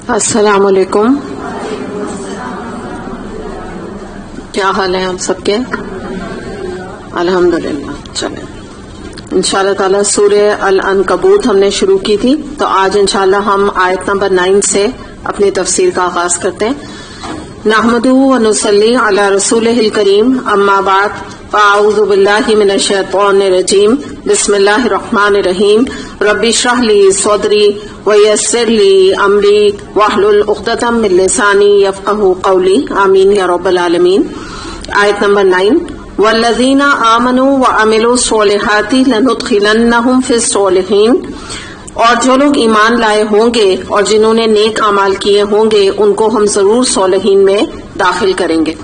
السلام علیکم. کیا حال ہے آپ سب کے؟ الحمدللہ. چلیں انشاءاللہ تعالی سورہ العنکبوت ہم نے شروع کی تھی، تو آج انشاءاللہ ہم آیت نمبر 9 سے اپنی تفسیر کا آغاز کرتے ہیں. نحمدہ و نصلی علی رسولہ الکریم، اما بعد، فاعوذ باللہ من الشیطان الرجیم، بسم اللہ الرحمن الرحیم. رب اشرح لی صدری ویسر لی امری واحلل عقدۃ من لسانی یفقہوا قولی، آمین یا رب العالمین. آیت نمبر 9. والذین آمنوا وعملوا الصالحات لندخلنہم فی الصالحین، اور جو لوگ ایمان لائے ہوں گے اور جنہوں نے نیک اعمال کیے ہوں گے ان کو ہم ضرور صالحین میں داخل کریں گے.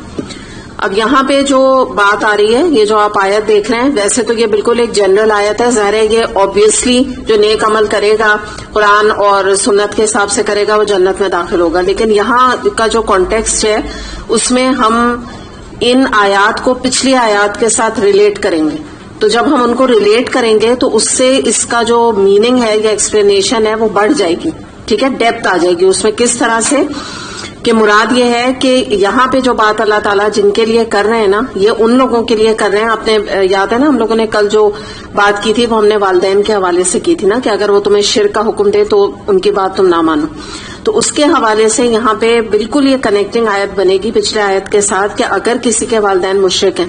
اب یہاں پہ جو بات آ رہی ہے، یہ جو آپ آیت دیکھ رہے ہیں، ویسے تو یہ بالکل ایک جنرل آیت ہے. ظاہر ہے یہ آبویسلی جو نیک عمل کرے گا، قرآن اور سنت کے حساب سے کرے گا، وہ جنت میں داخل ہوگا. لیکن یہاں کا جو کانٹیکسٹ ہے اس میں ہم ان آیات کو پچھلی آیات کے ساتھ ریلیٹ کریں گے. تو جب ہم ان کو ریلیٹ کریں گے تو اس سے اس کا جو میننگ ہے یا ایکسپلینیشن ہے وہ بڑھ جائے گی. ٹھیک ہے، ڈیپتھ آ جائے گی اس میں. کس طرح سے کہ مراد یہ ہے کہ یہاں پہ جو بات اللہ تعالیٰ جن کے لیے کر رہے ہیں نا، یہ ان لوگوں کے لیے کر رہے ہیں. اپنے یاد ہے نا، ہم لوگوں نے کل جو بات کی تھی وہ ہم نے والدین کے حوالے سے کی تھی نا، کہ اگر وہ تمہیں شرک کا حکم دے تو ان کی بات تم نہ مانو. تو اس کے حوالے سے یہاں پہ بالکل یہ کنیکٹنگ آیت بنے گی پچھلے آیت کے ساتھ، کہ اگر کسی کے والدین مشرک ہیں،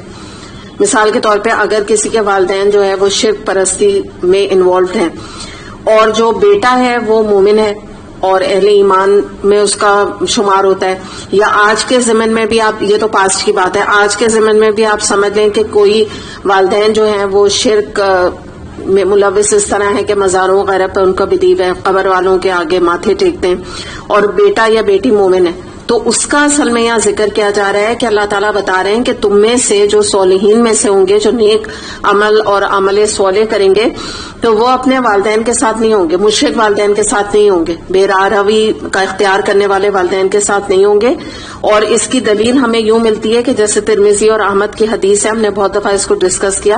مثال کے طور پہ اگر کسی کے والدین جو ہے وہ شرک پرستی میں انوالوڈ ہیں، اور جو بیٹا ہے وہ مومن ہے اور اہل ایمان میں اس کا شمار ہوتا ہے، یا آج کے زمن میں بھی آپ، یہ تو پاسٹ کی بات ہے، آج کے زمن میں بھی آپ سمجھ لیں کہ کوئی والدین جو ہیں وہ شرک میں ملوث اس طرح ہے کہ مزاروں وغیرہ پہ ان کا بدیو ہے، قبر والوں کے آگے ماتھے ٹیکتے ہیں، اور بیٹا یا بیٹی مومن ہے. تو اس کا اصل میں یہاں ذکر کیا جا رہا ہے کہ اللہ تعالیٰ بتا رہے ہیں کہ تم میں سے جو صالحین میں سے ہوں گے، جو نیک عمل اور عمل صالح کریں گے، تو وہ اپنے والدین کے ساتھ نہیں ہوں گے، مشرک والدین کے ساتھ نہیں ہوں گے، بے راہ روی کا اختیار کرنے والے والدین کے ساتھ نہیں ہوں گے. اور اس کی دلیل ہمیں یوں ملتی ہے کہ جیسے ترمذی اور احمد کی حدیث ہے، ہم نے بہت دفعہ اس کو ڈسکس کیا.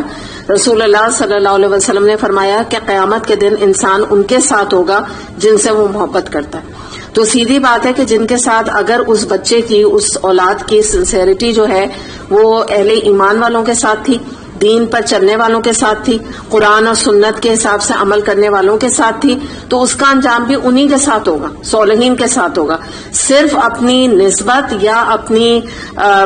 رسول اللہ صلی اللہ علیہ وسلم نے فرمایا کہ قیامت کے دن انسان ان کے ساتھ ہوگا جن سے وہ محبت کرتا ہے. تو سیدھی بات ہے کہ جن کے ساتھ اگر اس بچے کی، اس اولاد کی سنسیئرٹی جو ہے وہ اہل ایمان والوں کے ساتھ تھی، دین پر چلنے والوں کے ساتھ تھی، قرآن اور سنت کے حساب سے عمل کرنے والوں کے ساتھ تھی، تو اس کا انجام بھی انہی کے ساتھ ہوگا، صالحین کے ساتھ ہوگا. صرف اپنی نسبت یا اپنی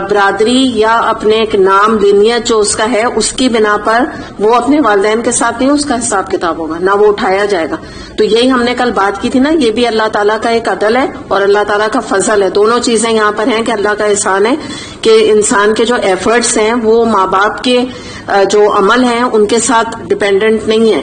برادری یا اپنے ایک نام لینیت جو اس کا ہے، اس کی بنا پر وہ اپنے والدین کے ساتھ نہیں، اس کا حساب کتاب ہوگا، نہ وہ اٹھایا جائے گا. تو یہی ہم نے کل بات کی تھی نا، یہ بھی اللہ تعالیٰ کا ایک عدل ہے اور اللہ تعالیٰ کا فضل ہے. دونوں چیزیں یہاں پر ہیں کہ اللہ کا احسان ہے کہ انسان کے جو ایفرٹس ہیں وہ ماں باپ کے جو عمل ہیں ان کے ساتھ ڈپینڈنٹ نہیں ہے،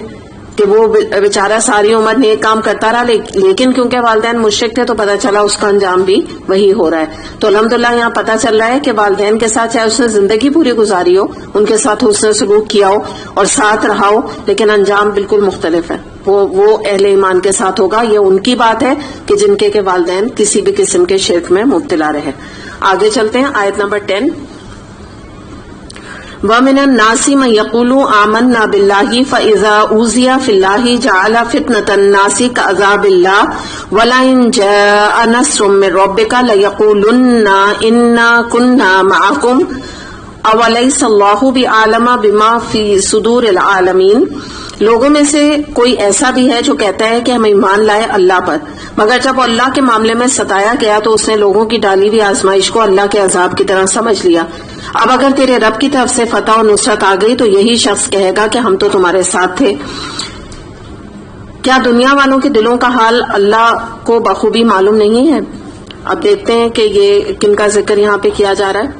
کہ وہ بیچارہ ساری عمر نیک کام کرتا رہا، لیکن کیونکہ والدین مشرک تھے تو پتہ چلا اس کا انجام بھی وہی ہو رہا ہے. تو الحمدللہ یہاں پتہ چل رہا ہے کہ والدین کے ساتھ چاہے اس نے زندگی پوری گزاری ہو، ان کے ساتھ حسن سلوک کیا ہو اور ساتھ رہا ہو، لیکن انجام بالکل مختلف ہے. وہ اہل ایمان کے ساتھ ہوگا. یہ ان کی بات ہے کہ جن کے والدین کسی بھی قسم کے شرک میں مبتلا رہے. آگے چلتے ہیں، آیت نمبر 10. وَمِنَ النَّاسِ مَن يَقُولُ آمَنَّا بِاللَّهِ فَإِذَا أُوذِيَ فِي اللَّهِ جَعَلَ فِتْنَةَ النَّاسِ كَعَذَابِ اللَّهِ وَلَئِن جَاءَ نَصْرٌ مِّن رَّبِّكَ لَيَقُولُنَّ إِنَّا كُنَّا مَعَكُمْ أَوَلَيْسَ اللَّهُ بِأَعْلَمَ بِمَا فِي صُدُورِ الْعَالَمِينَ. لوگوں میں سے کوئی ایسا بھی ہے جو کہتا ہے کہ ہم ایمان لائے اللہ پر، مگر جب اللہ کے معاملے میں ستایا گیا تو اس نے لوگوں کی ڈالی ہوئی آزمائش کو اللہ کے عذاب کی طرح سمجھ لیا. اب اگر تیرے رب کی طرف سے فتح و نصرت آ گئی تو یہی شخص کہے گا کہ ہم تو تمہارے ساتھ تھے. کیا دنیا والوں کے دلوں کا حال اللہ کو بخوبی معلوم نہیں ہے؟ اب دیکھتے ہیں کہ یہ کن کا ذکر یہاں پہ کیا جا رہا ہے.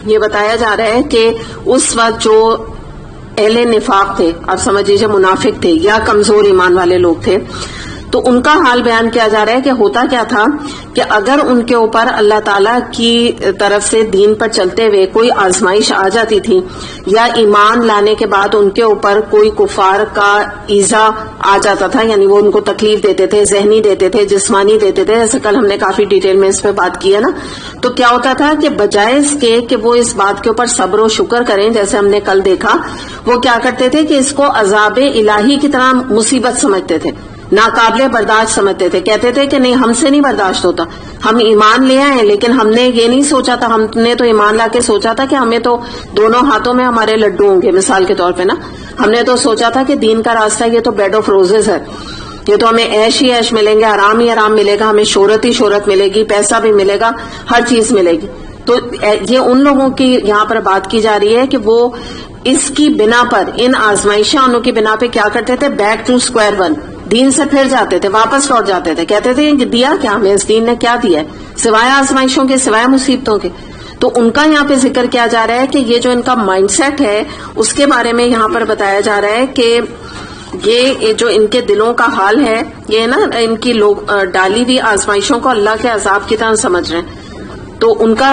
یہ بتایا جا رہا ہے کہ اس وقت جو اہل نفاق تھے، آپ سمجھ لیجیے منافق تھے یا کمزور ایمان والے لوگ تھے، تو ان کا حال بیان کیا جا رہا ہے کہ ہوتا کیا تھا کہ اگر ان کے اوپر اللہ تعالیٰ کی طرف سے دین پر چلتے ہوئے کوئی آزمائش آ جاتی تھی، یا ایمان لانے کے بعد ان کے اوپر کوئی کفار کا ایذا آ جاتا تھا، یعنی وہ ان کو تکلیف دیتے تھے، ذہنی دیتے تھے، جسمانی دیتے تھے، جیسے کل ہم نے کافی ڈیٹیل میں اس پہ بات کی ہے نا، تو کیا ہوتا تھا کہ بجائے اس کے کہ وہ اس بات کے اوپر صبر و شکر کریں، جیسے ہم نے کل دیکھا، وہ کیا کرتے تھے کہ اس کو عذاب الہی کی طرح مصیبت سمجھتے تھے ناقابل برداشت سمجھتے تھے. کہتے تھے کہ نہیں ہم سے نہیں برداشت ہوتا, ہم ایمان لے آئے لیکن ہم نے یہ نہیں سوچا تھا, ہم نے تو ایمان لا کے سوچا تھا کہ ہمیں تو دونوں ہاتھوں میں ہمارے لڈو ہوں گے, مثال کے طور پہ نا, ہم نے تو سوچا تھا کہ دین کا راستہ یہ تو بیڈ آف روزز ہے, یہ تو ہمیں عیش ہی عیش ملیں گے, آرام ہی آرام ملے گا, ہمیں شہرت ہی شہرت ملے گی, پیسہ بھی ملے گا, ہر چیز ملے گی. تو یہ ان لوگوں کی یہاں پر بات کی جا رہی ہے کہ وہ اس کی بنا پر, ان آزمائشوں کی بنا پہ کیا کرتے تھے, بیک ٹو اسکوائر ون, دین سے پھر جاتے تھے, واپس لوٹ جاتے تھے. کہتے تھے کہ دیا کیا ہمیں, اس دین نے کیا دیا ہے سوائے آزمائشوں کے, سوائے مصیبتوں کے. تو ان کا یہاں پہ ذکر کیا جا رہا ہے کہ یہ جو ان کا مائنڈ سیٹ ہے اس کے بارے میں یہاں پر بتایا جا رہا ہے کہ یہ جو ان کے دلوں کا حال ہے, یہ نا ان کی لوگ ڈالی ہوئی آزمائشوں کو اللہ کے عذاب کی طرح سمجھ رہے ہیں. تو ان کا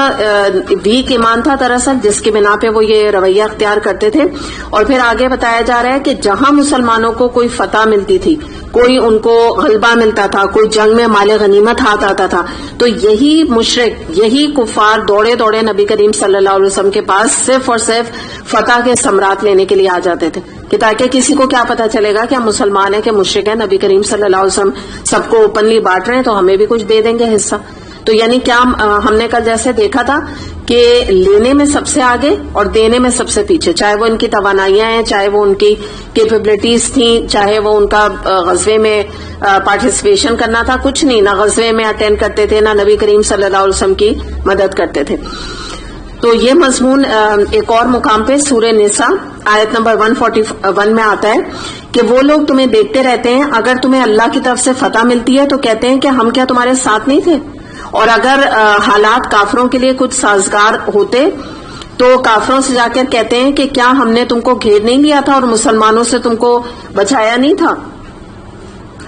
ویک ایمان تھا دراصل, جس کی بنا پہ وہ یہ رویہ اختیار کرتے تھے. اور پھر آگے بتایا جا رہا ہے کہ جہاں مسلمانوں کو کوئی فتح ملتی تھی, کوئی ان کو غلبہ ملتا تھا, کوئی جنگ میں مال غنیمت ہاتھ آتا تھا, تو یہی مشرک, یہی کفار دوڑے دوڑے نبی کریم صلی اللہ علیہ وسلم کے پاس صرف اور صرف فتح کے ثمرات لینے کے لیے آ جاتے تھے, کہ تاکہ کسی کو کیا پتا چلے گا کہ ہم مسلمان ہیں کہ مشرک ہیں, نبی کریم صلی اللہ علیہ وسلم سب کو اوپنلی بانٹ رہے ہیں تو ہمیں بھی کچھ دے دیں گے حصہ. تو یعنی کیا ہم نے کل جیسے دیکھا تھا کہ لینے میں سب سے آگے اور دینے میں سب سے پیچھے, چاہے وہ ان کی توانائیاں ہیں, چاہے وہ ان کی کیپیبلٹیز تھیں, چاہے وہ ان کا غزوے میں پارٹیسپیشن کرنا تھا, کچھ نہیں, نہ غزوے میں اٹینڈ کرتے تھے, نہ نبی کریم صلی اللہ علیہ وسلم کی مدد کرتے تھے. تو یہ مضمون ایک اور مقام پہ سورہ نساء آیت نمبر 141 میں آتا ہے کہ وہ لوگ تمہیں دیکھتے رہتے ہیں, اگر تمہیں اللہ کی طرف سے فتح ملتی ہے تو کہتے ہیں کہ ہم کیا تمہارے ساتھ نہیں تھے, اور اگر حالات کافروں کے لیے کچھ سازگار ہوتے تو کافروں سے جا کر کہتے ہیں کہ کیا ہم نے تم کو گھیر نہیں لیا تھا اور مسلمانوں سے تم کو بچایا نہیں تھا.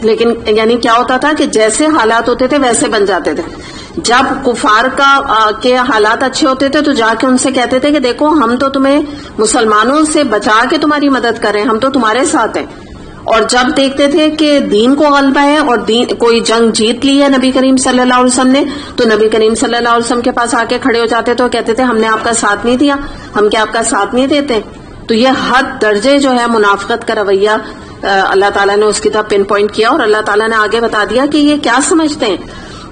لیکن یعنی کیا ہوتا تھا کہ جیسے حالات ہوتے تھے ویسے بن جاتے تھے. جب کفار کے حالات اچھے ہوتے تھے تو جا کے ان سے کہتے تھے کہ دیکھو ہم تو تمہیں مسلمانوں سے بچا کے تمہاری مدد کر رہے ہیں, ہم تو تمہارے ساتھ ہیں. اور جب دیکھتے تھے کہ دین کو غلبہ ہے اور کوئی جنگ جیت لی ہے نبی کریم صلی اللہ علیہ وسلم نے, تو نبی کریم صلی اللہ علیہ وسلم کے پاس آ کے کھڑے ہو جاتے تو کہتے تھے ہم نے آپ کا ساتھ نہیں دیا, ہم کیا آپ کا ساتھ نہیں دیتے. تو یہ حد درجے جو ہے منافقت کا رویہ اللہ تعالیٰ نے اس کی طرف پن پوائنٹ کیا, اور اللہ تعالیٰ نے آگے بتا دیا کہ یہ کیا سمجھتے ہیں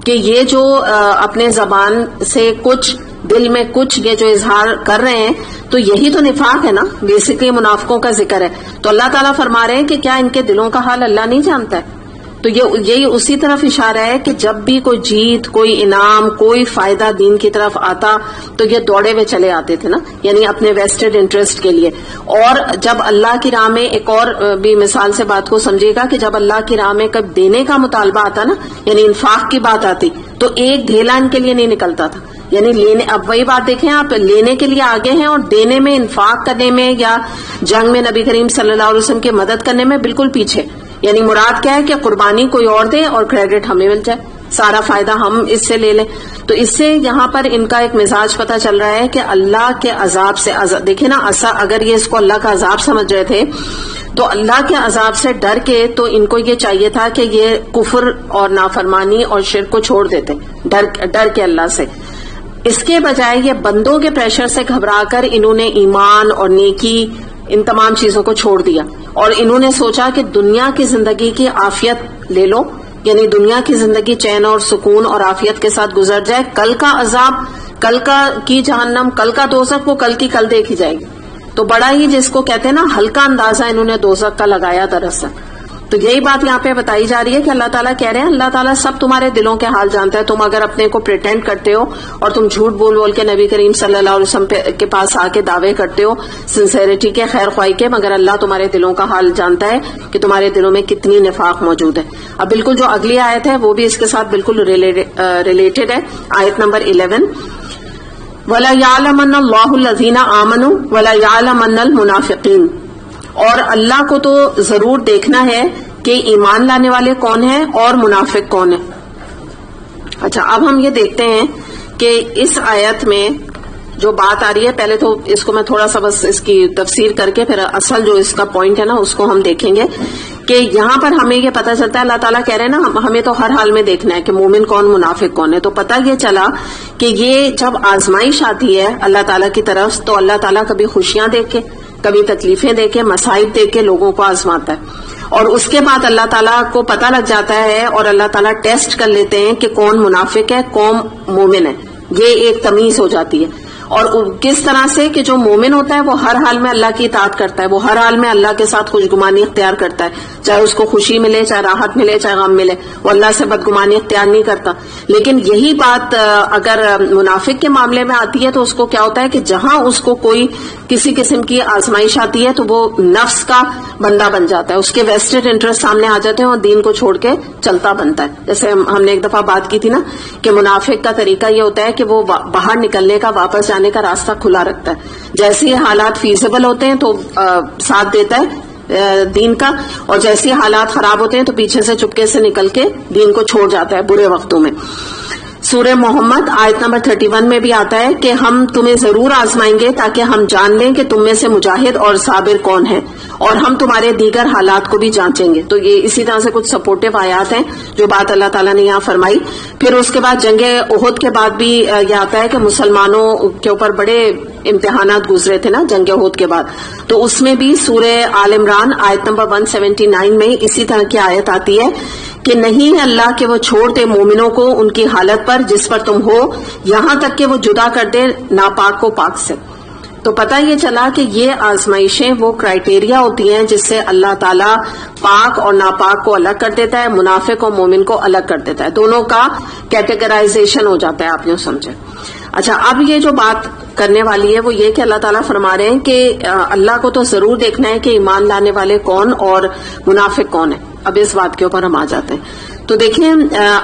کہ یہ جو اپنے زبان سے کچھ, دل میں کچھ, یہ جو اظہار کر رہے ہیں تو یہی تو نفاق ہے نا, بیسکلی منافقوں کا ذکر ہے. تو اللہ تعالیٰ فرما رہے ہیں کہ کیا ان کے دلوں کا حال اللہ نہیں جانتا ہے. تو یہی اسی طرف اشارہ ہے کہ جب بھی کوئی جیت, کوئی انعام, کوئی فائدہ دین کی طرف آتا تو یہ دوڑے ہوئے چلے آتے تھے نا, یعنی اپنے ویسٹڈ انٹرسٹ کے لیے. اور جب اللہ کی راہ میں, ایک اور بھی مثال سے بات کو سمجھے گا کہ جب اللہ کی راہ میں کب دینے کا مطالبہ آتا نا, یعنی انفاق کی بات آتی, تو ایک ڈھیلا ان کے لیے نہیں نکلتا تھا. یعنی لینے, اب وہی بات دیکھیں آپ, لینے کے لیے آگے ہیں اور دینے میں, انفاق کرنے میں یا جنگ میں نبی کریم صلی اللہ علیہ وسلم کی مدد کرنے میں بالکل پیچھے. یعنی مراد کیا ہے کہ قربانی کوئی اور دے اور کریڈٹ ہمیں مل جائے, سارا فائدہ ہم اس سے لے لیں. تو اس سے یہاں پر ان کا ایک مزاج پتہ چل رہا ہے کہ اللہ کے عذاب سے, دیکھیں نا, اگر یہ اس کو اللہ کا عذاب سمجھ رہے تھے تو اللہ کے عذاب سے ڈر کے تو ان کو یہ چاہیے تھا کہ یہ کفر اور نافرمانی اور شرک کو چھوڑ دیتے, ڈر کے اللہ سے. اس کے بجائے یہ بندوں کے پریشر سے گھبرا کر انہوں نے ایمان اور نیکی, ان تمام چیزوں کو چھوڑ دیا, اور انہوں نے سوچا کہ دنیا کی زندگی کی عافیت لے لو, یعنی دنیا کی زندگی چین اور سکون اور عافیت کے ساتھ گزر جائے, کل کا عذاب, کل کی جہنم, کل کا دوزخ وہ کل کی کل دیکھی جائے گی. تو بڑا ہی جس کو کہتے ہیں نا ہلکا اندازہ انہوں نے دوزخ کا لگایا دراصل. تو یہی بات یہاں پہ بتائی جا رہی ہے کہ اللہ تعالیٰ کہہ رہے ہیں, اللہ تعالیٰ سب تمہارے دلوں کے حال جانتا ہے. تم اگر اپنے کو پریٹینڈ کرتے ہو اور تم جھوٹ بول کے نبی کریم صلی اللہ علیہ وسلم کے پاس آ کے دعوے کرتے ہو سنسیریٹی کے, خیر خواہی کے, مگر اللہ تمہارے دلوں کا حال جانتا ہے کہ تمہارے دلوں میں کتنی نفاق موجود ہے. اب بالکل جو اگلی آیت ہے وہ بھی اس کے ساتھ بالکل ریلیٹڈ ہے, آیت نمبر 11, وَلَا يَعْلَمَنَّ اللَّهُ الَّذِينَ آمَنُوا وَلَا يَعْلَمَنَّ الْمُنَافِقِينَ. اور اللہ کو تو ضرور دیکھنا ہے کہ ایمان لانے والے کون ہیں اور منافق کون ہیں. اچھا, اب ہم یہ دیکھتے ہیں کہ اس آیت میں جو بات آ رہی ہے, پہلے تو اس کو میں تھوڑا سا بس اس کی تفسیر کر کے پھر اصل جو اس کا پوائنٹ ہے نا اس کو ہم دیکھیں گے. کہ یہاں پر ہمیں یہ پتہ چلتا ہے, اللہ تعالیٰ کہہ رہے ہیں نا ہمیں تو ہر حال میں دیکھنا ہے کہ مومن کون, منافق کون ہے. تو پتہ یہ چلا کہ یہ جب آزمائش آتی ہے اللہ تعالیٰ کی طرف, تو اللہ تعالیٰ کبھی خوشیاں دے کے, کبھی تکلیفیں دے کے, مصائب دے کے لوگوں کو آزماتا ہے. اور اس کے بعد اللہ تعالیٰ کو پتہ لگ جاتا ہے اور اللہ تعالیٰ ٹیسٹ کر لیتے ہیں کہ کون منافق ہے کون مومن ہے. یہ ایک تمیز ہو جاتی ہے. اور کس طرح سے کہ جو مومن ہوتا ہے وہ ہر حال میں اللہ کی اطاعت کرتا ہے, وہ ہر حال میں اللہ کے ساتھ خوشگمانی اختیار کرتا ہے, چاہے اس کو خوشی ملے چاہے راحت ملے چاہے غم ملے, وہ اللہ سے بدگمانی اختیار نہیں کرتا. لیکن یہی بات اگر منافق کے معاملے میں آتی ہے تو اس کو کیا ہوتا ہے کہ جہاں اس کو کوئی کسی قسم کی آزمائش آتی ہے تو وہ نفس کا بندہ بن جاتا ہے, اس کے ویسٹڈ انٹرسٹ سامنے آ جاتے ہیں اور دین کو چھوڑ کے چلتا بنتا ہے. جیسے ہم نے ایک دفعہ بات کی تھی نا کہ منافق کا طریقہ یہ ہوتا ہے کہ وہ باہر نکلنے کا واپس جانے کا راستہ کھلا رکھتا ہے. جیسے ہی حالات فیزیبل ہوتے ہیں تو ساتھ دیتا ہے دین کا, اور جیسے ہی حالات خراب ہوتے ہیں تو پیچھے سے چپکے سے نکل کے دین کو چھوڑ جاتا ہے برے وقتوں میں. سورہ محمد آیت نمبر 31 میں بھی آتا ہے کہ ہم تمہیں ضرور آزمائیں گے تاکہ ہم جان لیں کہ تم میں سے مجاہد اور صابر کون ہے, اور ہم تمہارے دیگر حالات کو بھی جانچیں گے. تو یہ اسی طرح سے کچھ سپورٹیو آیات ہیں جو بات اللہ تعالیٰ نے یہاں فرمائی. پھر اس کے بعد جنگ احد کے بعد بھی یہ آتا ہے کہ مسلمانوں کے اوپر بڑے امتحانات گزرے تھے نا جنگ احد کے بعد, تو اس میں بھی سورہ آل عمران آیت نمبر 179 میں اسی طرح کی آیت آتی ہے کہ نہیں ہے اللہ کہ وہ چھوڑ دے مومنوں کو ان کی حالت پر جس پر تم ہو, یہاں تک کہ وہ جدا کر دے ناپاک کو پاک سے. تو پتہ یہ چلا کہ یہ آزمائشیں وہ کرائیٹیریا ہوتی ہیں جس سے اللہ تعالیٰ پاک اور ناپاک کو الگ کر دیتا ہے, منافق اور مومن کو الگ کر دیتا ہے, دونوں کا کیٹیگرائزیشن ہو جاتا ہے. آپ نے سمجھے؟ اچھا, اب یہ جو بات کرنے والی ہے وہ یہ کہ اللہ تعالیٰ فرما رہے ہیں کہ اللہ کو تو ضرور دیکھنا ہے کہ ایمان لانے والے کون اور منافق کون ہے. اب اس بات کے اوپر ہم آ جاتے ہیں. تو دیکھیں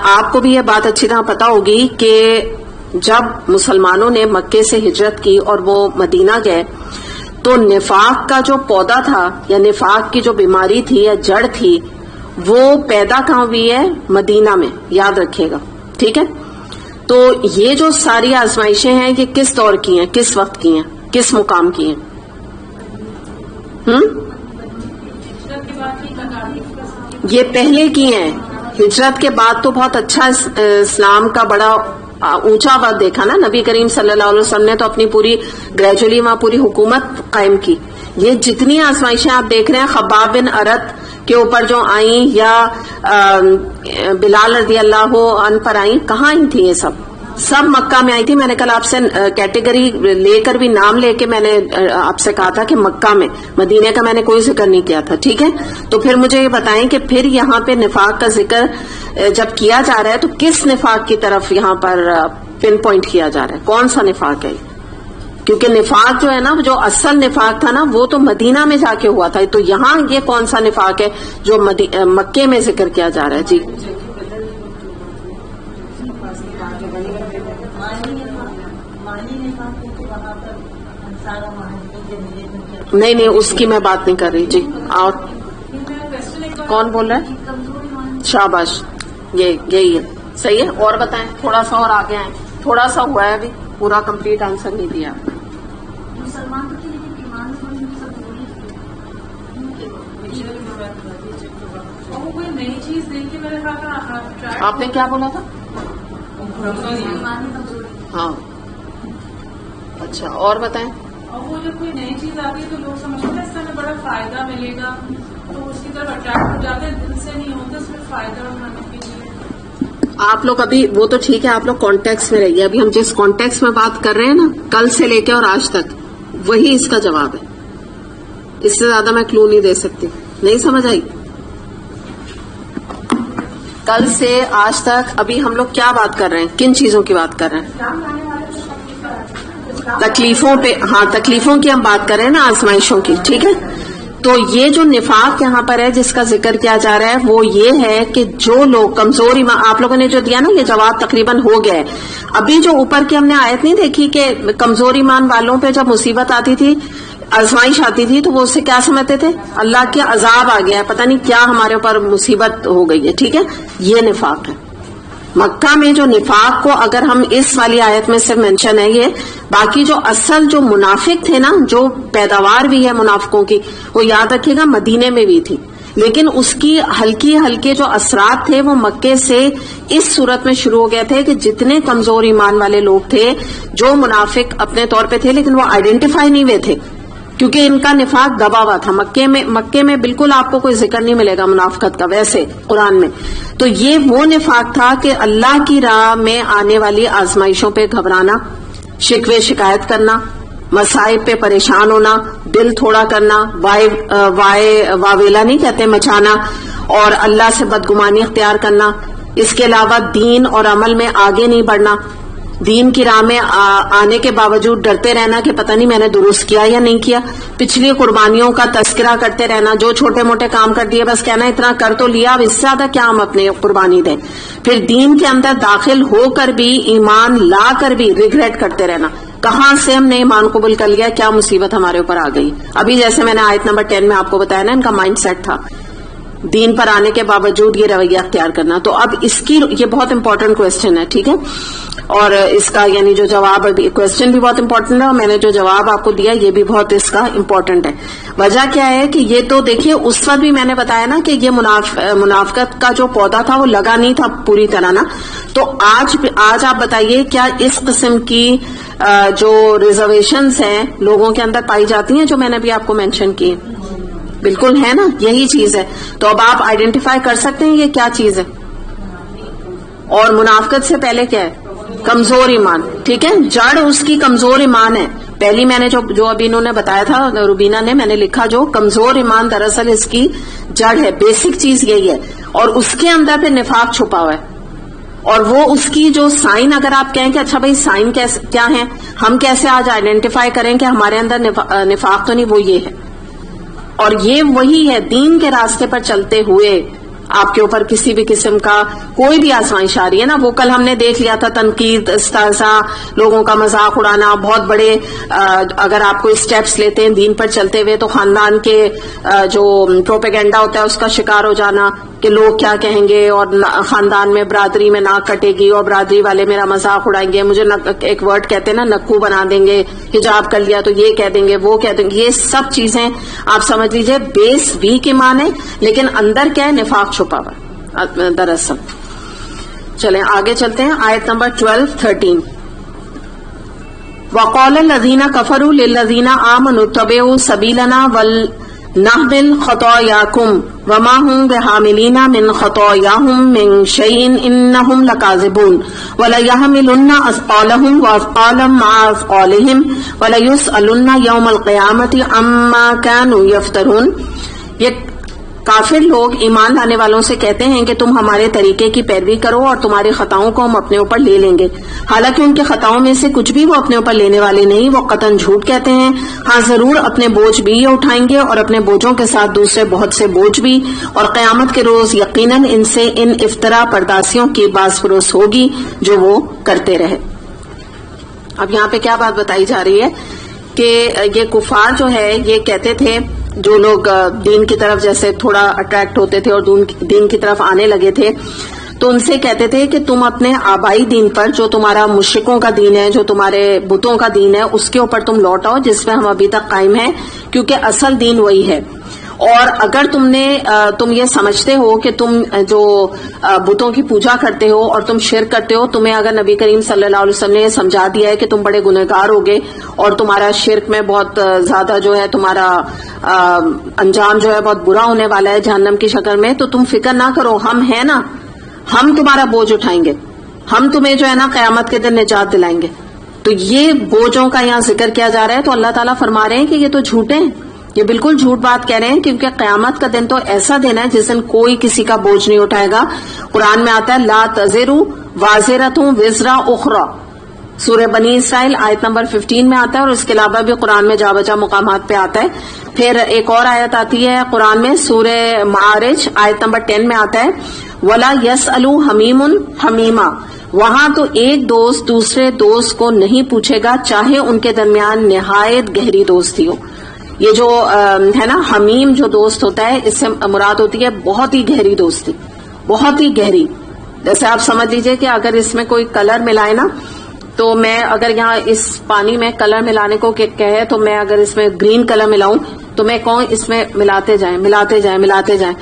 آپ کو بھی یہ بات اچھی طرح پتا ہوگی کہ جب مسلمانوں نے مکے سے ہجرت کی اور وہ مدینہ گئے تو نفاق کا جو پودا تھا یا نفاق کی جو بیماری تھی یا جڑ تھی وہ پیدا کہاں ہوئی ہے؟ مدینہ میں. یاد رکھیے گا, ٹھیک ہے. تو یہ جو ساری آزمائشیں ہیں یہ کس دور کی ہیں, کس وقت کی ہیں, کس مقام کی ہیں؟ یہ پہلے کی ہیں. ہجرت کے بعد تو بہت اچھا اسلام کا بڑا اونچا وقت دیکھا نا نبی کریم صلی اللہ علیہ وسلم نے, تو اپنی پوری گریجولی وہاں پوری حکومت قائم کی. یہ جتنی آزمائشیں آپ دیکھ رہے ہیں خباب بن ارت کے اوپر جو آئیں یا بلال رضی اللہ عنہ پر آئیں, کہاں آئی تھی یہ سب مکہ میں آئی تھی. میں نے کل آپ سے کیٹیگری لے کر بھی نام لے کے میں نے آپ سے کہا تھا کہ مکہ میں, مدینے کا میں نے کوئی ذکر نہیں کیا تھا, ٹھیک ہے. تو پھر مجھے یہ بتائیں کہ پھر یہاں پہ نفاق کا ذکر جب کیا جا رہا ہے تو کس نفاق کی طرف یہاں پر پن پوائنٹ کیا جا رہا ہے, کون سا نفاق ہے؟ کیونکہ نفاق جو ہے نا, جو اصل نفاق تھا نا وہ تو مدینہ میں جا کے ہوا تھا. تو یہاں یہ کون سا نفاق ہے جو مکے میں ذکر کیا جا رہا ہے؟ جی نہیں, اس کی میں بات نہیں کر رہی. جی اور کون بول رہا ہے؟ شاباش, یہی ہے, صحیح ہے. اور بتائیں, تھوڑا سا اور آگے آئیں. تھوڑا سا ہوا ہے, ابھی پورا کمپلیٹ آنسر نہیں دیا. آپ نے کیا بولا تھا؟ ہاں, اچھا, اور بتائیں. اور وہ جب کوئی نئی چیز آتی ہے تو لوگ سمجھتے ہیں اس سے ہمیں بڑا فائدہ ملے گا, تو اس کی طرف اٹریکٹ ہو جاتے ہیں, دل سے نہیں ہوتا اس میں فائدہ اٹھانے کے لیے. آپ لوگ ابھی وہ تو ٹھیک ہے, آپ لوگ کانٹیکس میں رہیے. ابھی ہم جس کانٹیکس میں بات کر رہے ہیں نا کل سے لے کے اور آج تک, وہی اس کا جواب ہے. اس سے زیادہ میں کلو نہیں دے سکتی. نہیں سمجھ آئی؟ کل سے آج تک ابھی ہم لوگ کیا بات کر رہے ہیں, کن چیزوں کی بات کر رہے ہیں؟ تکلیفوں پہ. ہاں, تکلیفوں کی ہم بات کر رہے ہیں نا, آزمائشوں کی, ٹھیک ہے. تو یہ جو نفاق یہاں پر ہے جس کا ذکر کیا جا رہا ہے وہ یہ ہے کہ جو لوگ کمزور ایمان, آپ لوگوں نے جو دیا نا یہ جواب تقریباً ہو گیا ہے. ابھی جو اوپر کی ہم نے آیت نہیں دیکھی کہ کمزور ایمان والوں پہ جب مصیبت آتی تھی, آزمائش آتی تھی, تو وہ اس سے کیا سمجھتے تھے؟ اللہ کے عذاب آ گیا ہے, پتہ نہیں کیا ہمارے اوپر مصیبت ہو گئی ہے, ٹھیک ہے. یہ نفاق ہے. مکہ میں جو نفاق کو اگر ہم اس والی آیت میں صرف مینشن ہے یہ, باقی جو اصل جو منافق تھے نا, جو پیداوار بھی ہے منافقوں کی, وہ یاد رکھیے گا مدینے میں بھی تھی, لیکن اس کی ہلکے جو اثرات تھے وہ مکے سے اس صورت میں شروع ہو گئے تھے کہ جتنے کمزور ایمان والے لوگ تھے, جو منافق اپنے طور پہ تھے لیکن وہ آئیڈینٹیفائی نہیں ہوئے تھے, کیونکہ ان کا نفاق دبا ہوا تھا مکے میں بالکل آپ کو کوئی ذکر نہیں ملے گا منافقت کا ویسے قرآن میں. تو یہ وہ نفاق تھا کہ اللہ کی راہ میں آنے والی آزمائشوں پہ گھبرانا، شکوے شکایت کرنا، مصائب پہ پریشان ہونا، دل تھوڑا کرنا، واویلا نہیں کہتے مچانا، اور اللہ سے بدگمانی اختیار کرنا. اس کے علاوہ دین اور عمل میں آگے نہیں بڑھنا، دین کی راہ میں آنے کے باوجود ڈرتے رہنا کہ پتہ نہیں میں نے درست کیا یا نہیں کیا، پچھلی قربانیوں کا تذکرہ کرتے رہنا، جو چھوٹے موٹے کام کر دیے بس کہنا اتنا کر تو لیا، اب اس سے زیادہ کیا ہم اپنے قربانی دیں. پھر دین کے اندر داخل ہو کر بھی، ایمان لا کر بھی ریگریٹ کرتے رہنا، کہاں سے ہم نے ایمان قبول کر لیا، کیا مصیبت ہمارے اوپر آ گئی. ابھی جیسے میں نے آیت نمبر 10 میں آپ کو بتایا نا، ان کا مائنڈ سیٹ تھا دین پر آنے کے باوجود یہ رویہ اختیار کرنا. تو اب اس کی یہ بہت امپورٹنٹ کوشچن ہے، ٹھیک ہے، اور اس کا یعنی جو جواب کوشچن بھی بہت امپورٹنٹ ہے، اور میں نے جو جواب آپ کو دیا یہ بھی بہت اس کا امپورٹنٹ ہے. وجہ کیا ہے کہ یہ تو دیکھیے اس وقت بھی میں نے بتایا نا کہ یہ منافقت کا جو پودا تھا وہ لگا نہیں تھا پوری طرح نا. تو آج آپ بتائیے کیا اس قسم کی جو ریزرویشنز ہیں لوگوں کے اندر پائی جاتی ہیں جو میں نے بھی آپ کو مینشن کی؟ بالکل ہے نا، یہی چیز ہے. تو اب آپ آئیڈینٹیفائی کر سکتے ہیں یہ کیا چیز ہے. اور منافقت سے پہلے کیا ہے؟ کمزور ایمان. ٹھیک ہے، جڑ اس کی کمزور ایمان ہے. پہلی میں نے جو ابھی انہوں نے بتایا تھا روبینہ نے، میں نے لکھا جو کمزور ایمان دراصل اس کی جڑ ہے، بیسک چیز یہی ہے. اور اس کے اندر پھر نفاق چھپا ہوا ہے. اور وہ اس کی جو سائن، اگر آپ کہیں کہ اچھا بھائی سائن کیا ہیں، ہم کیسے آج آئیڈینٹیفائی کریں کہ ہمارے اندر نفاق تو نہیں، وہ یہ ہے. اور یہ وہی ہے، دین کے راستے پر چلتے ہوئے آپ کے اوپر کسی بھی قسم کا کوئی بھی آزمائش آ رہی ہے نا. وہ کل ہم نے دیکھ لیا تھا، تنقید، استہزاء، لوگوں کا مذاق اڑانا، بہت بڑے اگر آپ کوئی اسٹیپس لیتے ہیں دین پر چلتے ہوئے تو خاندان کے جو پروپیگنڈا ہوتا ہے اس کا شکار ہو جانا کہ لوگ کیا کہیں گے، اور خاندان میں برادری میں ناک کٹے گی اور برادری والے میرا مذاق اڑائیں گے، مجھے ایک ورڈ کہتے ہیں نا نکو بنا دیں گے، حجاب کر لیا تو یہ کہہ دیں گے، وہ کہہ دیں گے. یہ سب چیزیں آپ سمجھ لیجئے بیس ویک ایمان ہے، لیکن اندر کیا ہے؟ نفاق چھپا ہوا دراصل. چلیں آگے چلتے ہیں، آیت نمبر 12-13. وَقَالَ الَّذِينَ كَفَرُوا لِلَّذِينَ آمَنُوا اتَّبِعُوا سَبِيلَنَا وَلْنَحْمِلْ خَطَايَاكُمْ وَمَا هُمْ بِحَامِلِينَ مِنْ خَطَايَاهُمْ مِنْ شَيْءٍ إِنَّهُمْ لَكَاذِبُونَ وَلَيَحْمِلُنَّ أَثْقَالَهُمْ وَأَثْقَالًا مَعَ أَثْقَالِهِمْ وَلَيُسْأَلُنَّ يَوْمَ الْقِيَامَةِ عَمَّا كَانُوا يَفْتَرُونَ. یہ کافر لوگ ایمان لانے والوں سے کہتے ہیں کہ تم ہمارے طریقے کی پیروی کرو اور تمہاری خطاؤں کو ہم اپنے اوپر لے لیں گے، حالانکہ ان کے خطاؤں میں سے کچھ بھی وہ اپنے اوپر لینے والے نہیں. وہ قطعاً جھوٹ کہتے ہیں. ہاں ضرور اپنے بوجھ بھی یہ اٹھائیں گے اور اپنے بوجھوں کے ساتھ دوسرے بہت سے بوجھ بھی، اور قیامت کے روز یقیناً ان سے ان افطرا پرداسیوں کی باز پروس ہوگی جو وہ کرتے رہے. اب یہاں پہ کیا بات بتائی جا رہی ہے کہ یہ کفار جو ہے یہ کہتے تھے، جو لوگ دین کی طرف جیسے تھوڑا اٹریکٹ ہوتے تھے اور دین کی طرف آنے لگے تھے، تو ان سے کہتے تھے کہ تم اپنے آبائی دین پر، جو تمہارا مشرکوں کا دین ہے، جو تمہارے بتوں کا دین ہے، اس کے اوپر تم لوٹ آؤ جس میں ہم ابھی تک قائم ہیں، کیونکہ اصل دین وہی ہے. اور اگر تم یہ سمجھتے ہو کہ تم جو بتوں کی پوجا کرتے ہو اور تم شرک کرتے ہو، تمہیں اگر نبی کریم صلی اللہ علیہ وسلم نے یہ سمجھا دیا ہے کہ تم بڑے گنہگار ہوگے اور تمہارا شرک میں بہت زیادہ جو ہے تمہارا انجام جو ہے بہت برا ہونے والا ہے جہنم کی شکل میں، تو تم فکر نہ کرو، ہم ہیں نا، ہم تمہارا بوجھ اٹھائیں گے، ہم تمہیں جو ہے نا قیامت کے دن نجات دلائیں گے. تو یہ بوجھوں کا یہاں ذکر کیا جا رہا ہے. تو اللہ تعالیٰ فرما رہے ہیں کہ یہ تو جھوٹے ہیں، یہ بالکل جھوٹ بات کہہ رہے ہیں، کیونکہ قیامت کا دن تو ایسا دن ہے جس دن کوئی کسی کا بوجھ نہیں اٹھائے گا. قرآن میں آتا ہے لا تزر وازرۃ وزر اخری، سورہ بنی اسرائیل آیت نمبر 15 میں آتا ہے، اور اس کے علاوہ بھی قرآن میں جا بجا مقامات پہ آتا ہے. پھر ایک اور آیت آتی ہے قرآن میں سورہ معارج آیت نمبر 10 میں آتا ہے ولا یسأل حمیم حمیما، وہاں تو ایک دوست دوسرے دوست کو نہیں پوچھے گا چاہے ان کے درمیان نہایت گہری دوستی ہو. یہ جو ہے نا حمیم جو دوست ہوتا ہے، اس سے مراد ہوتی ہے بہت ہی گہری دوستی، بہت ہی گہری. جیسے آپ سمجھ لیجئے کہ اگر اس میں کوئی کلر ملائے نا، تو میں اگر یہاں اس پانی میں کلر ملانے کو کہے تو میں اگر اس میں گرین کلر ملاؤں تو میں کہوں اس میں ملاتے جائیں ملاتے جائیں ملاتے جائیں.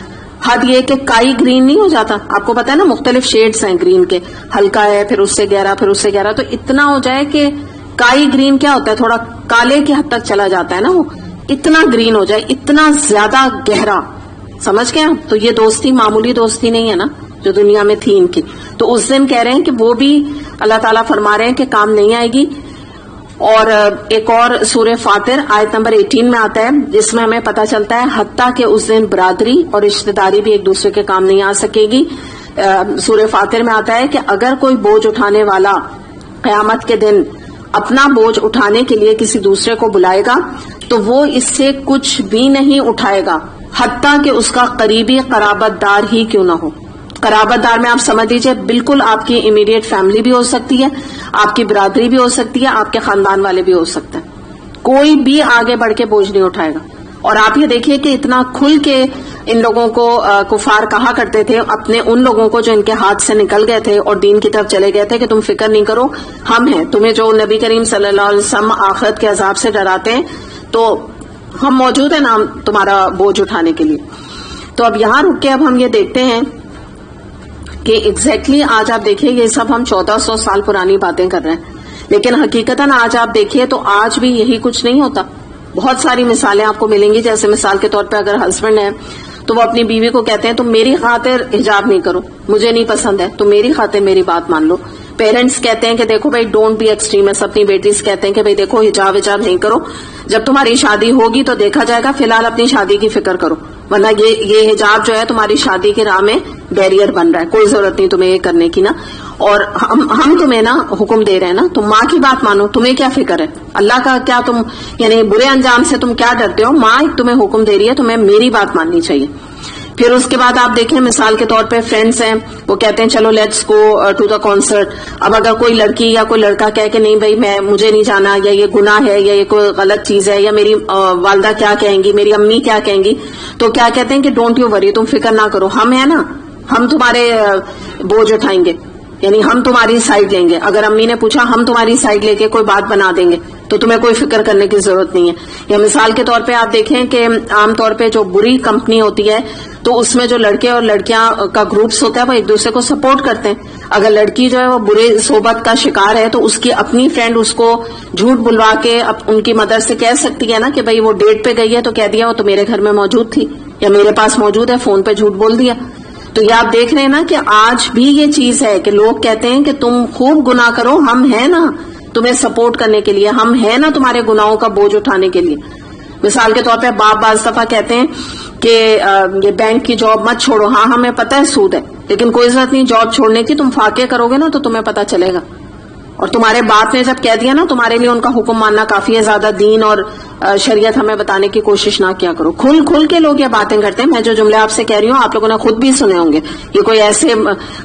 حد یہ کہ کائی گرین نہیں ہو جاتا، آپ کو پتا ہے نا مختلف شیڈز ہیں گرین کے، ہلکا ہے پھر اس سے گہرا پھر اس سے گہرا، تو اتنا ہو جائے کہ کائی گرین کیا ہوتا ہے، تھوڑا کالے کی حد تک چلا جاتا ہے نا وہ. اتنا گرین ہو جائے, اتنا زیادہ گہرا, سمجھ گئے آپ؟ تو یہ دوستی معمولی دوستی نہیں ہے نا جو دنیا میں تھی ان کی. تو اس دن کہہ رہے ہیں کہ وہ بھی اللہ تعالیٰ فرما رہے ہیں کہ کام نہیں آئے گی. اور ایک اور سورہ فاطر آیت نمبر 18 میں آتا ہے جس میں ہمیں پتہ چلتا ہے حتیٰ کہ اس دن برادری اور رشتہ داری بھی ایک دوسرے کے کام نہیں آ سکے گی. سورہ فاطر میں آتا ہے کہ اگر کوئی بوجھ اٹھانے والا قیامت کے دن اپنا بوجھ اٹھانے کے لیے کسی دوسرے کو بلائے گا تو وہ اس سے کچھ بھی نہیں اٹھائے گا حتیٰ کہ اس کا قریبی قرابت دار ہی کیوں نہ ہو. قرابت دار میں آپ سمجھ لیجیے بالکل آپ کی امیڈیٹ فیملی بھی ہو سکتی ہے, آپ کی برادری بھی ہو سکتی ہے, آپ کے خاندان والے بھی ہو سکتے ہیں. کوئی بھی آگے بڑھ کے بوجھ نہیں اٹھائے گا. اور آپ یہ دیکھیے کہ اتنا کھل کے ان لوگوں کو کفار کہا کرتے تھے اپنے ان لوگوں کو جو ان کے ہاتھ سے نکل گئے تھے اور دین کی طرف چلے گئے تھے کہ تم فکر نہیں کرو, ہم ہیں. تمہیں جو نبی کریم صلی اللہ علیہ وسلم آخرت کے عذاب سے ڈراتے ہیں تو ہم موجود ہیں نا تمہارا بوجھ اٹھانے کے لیے. تو اب یہاں رک کے اب ہم یہ دیکھتے ہیں کہ ایگزیکٹلی آج آپ دیکھیے یہ سب ہم 1400 سال پرانی باتیں کر رہے ہیں, لیکن حقیقتاً آج آپ دیکھیے تو آج بھی یہی کچھ نہیں ہوتا. بہت ساری مثالیں آپ کو ملیں گی. جیسے مثال کے طور پہ اگر ہسبینڈ ہے تو وہ اپنی بیوی کو کہتے ہیں تم میری خاطر حجاب نہیں کرو, مجھے نہیں پسند ہے, تم میری خاطر میری بات مان لو. پیرنٹس کہتے ہیں کہ دیکھو بھائی ڈونٹ بی ایکسٹریمسٹ, اپنی بیٹیز کہتے ہیں کہ بھائی دیکھو حجاب نہیں کرو, جب تمہاری شادی ہوگی تو دیکھا جائے گا, فی الحال اپنی شادی کی فکر کرو, ورنہ یہ حجاب جو ہے تمہاری شادی کی راہ میں بیریئر بن رہا ہے, کوئی ضرورت نہیں تمہیں یہ کرنے کی نا. اور ہم تمہیں نا حکم دے رہے ہیں نا, تم ماں کی بات مانو, تمہیں کیا فکر ہے اللہ کا, کیا تم یعنی برے انجام سے تم کیا ڈرتے ہو, ماں ایک تمہیں حکم دے رہی ہے, تمہیں میری بات ماننی چاہیے. پھر اس کے بعد آپ دیکھیں مثال کے طور پہ فرینڈس ہیں وہ کہتے ہیں چلو let's go to the concert. اب اگر کوئی لڑکی یا کوئی لڑکا کہے کہ نہیں بھائی مجھے نہیں جانا, یا یہ گناہ ہے, یا یہ کوئی غلط چیز ہے, یا میری والدہ کیا کہیں گی, میری امی کیا کہیں گی, تو کیا کہتے ہیں کہ ڈونٹ یو وری, تم فکر نہ کرو, ہم ہیں نا, ہم تمہارے بوجھ اٹھائیں گے, یعنی ہم تمہاری سائڈ لیں گے. اگر امی نے پوچھا ہم تمہاری سائڈ لے کے کوئی بات بنا دیں گے تو تمہیں کوئی فکر کرنے کی ضرورت نہیں ہے. یا مثال کے طور پہ آپ دیکھیں کہ عام طور پہ جو بری کمپنی ہوتی ہے تو اس میں جو لڑکے اور لڑکیاں کا گروپس ہوتا ہے وہ ایک دوسرے کو سپورٹ کرتے ہیں. اگر لڑکی جو ہے وہ برے صحبت کا شکار ہے تو اس کی اپنی فرینڈ اس کو جھوٹ بلوا کے ان کی مدر سے کہہ سکتی ہے نا کہ بھائی وہ ڈیٹ پہ گئی ہے تو کہہ دیا وہ تو میرے گھر میں موجود تھی یا میرے پاس موجود ہے, فون پہ جھوٹ بول دیا. تو یہ آپ دیکھ رہے ہیں نا کہ آج بھی یہ چیز ہے کہ لوگ کہتے ہیں کہ تم خوب گناہ کرو, ہم ہیں نا تمہیں سپورٹ کرنے کے لیے, ہم ہیں نا تمہارے گناہوں کا بوجھ اٹھانے کے لیے. مثال کے طور پہ باپ بعض دفعہ کہتے ہیں کہ یہ بینک کی جاب مت چھوڑو, ہاں ہمیں پتہ ہے سود ہے, لیکن کوئی ضرورت نہیں جاب چھوڑنے کی, تم فاقے کرو گے نا تو تمہیں پتہ چلے گا. اور تمہارے باپ نے جب کہہ دیا نا تمہارے لیے ان کا حکم ماننا کافی ہے, زیادہ دین اور شریعت ہمیں بتانے کی کوشش نہ کیا کرو. کھل کے لوگ یہ باتیں کرتے ہیں. میں جو جملے آپ سے کہہ رہی ہوں آپ لوگوں نے خود بھی سنے ہوں گے, یہ کوئی ایسے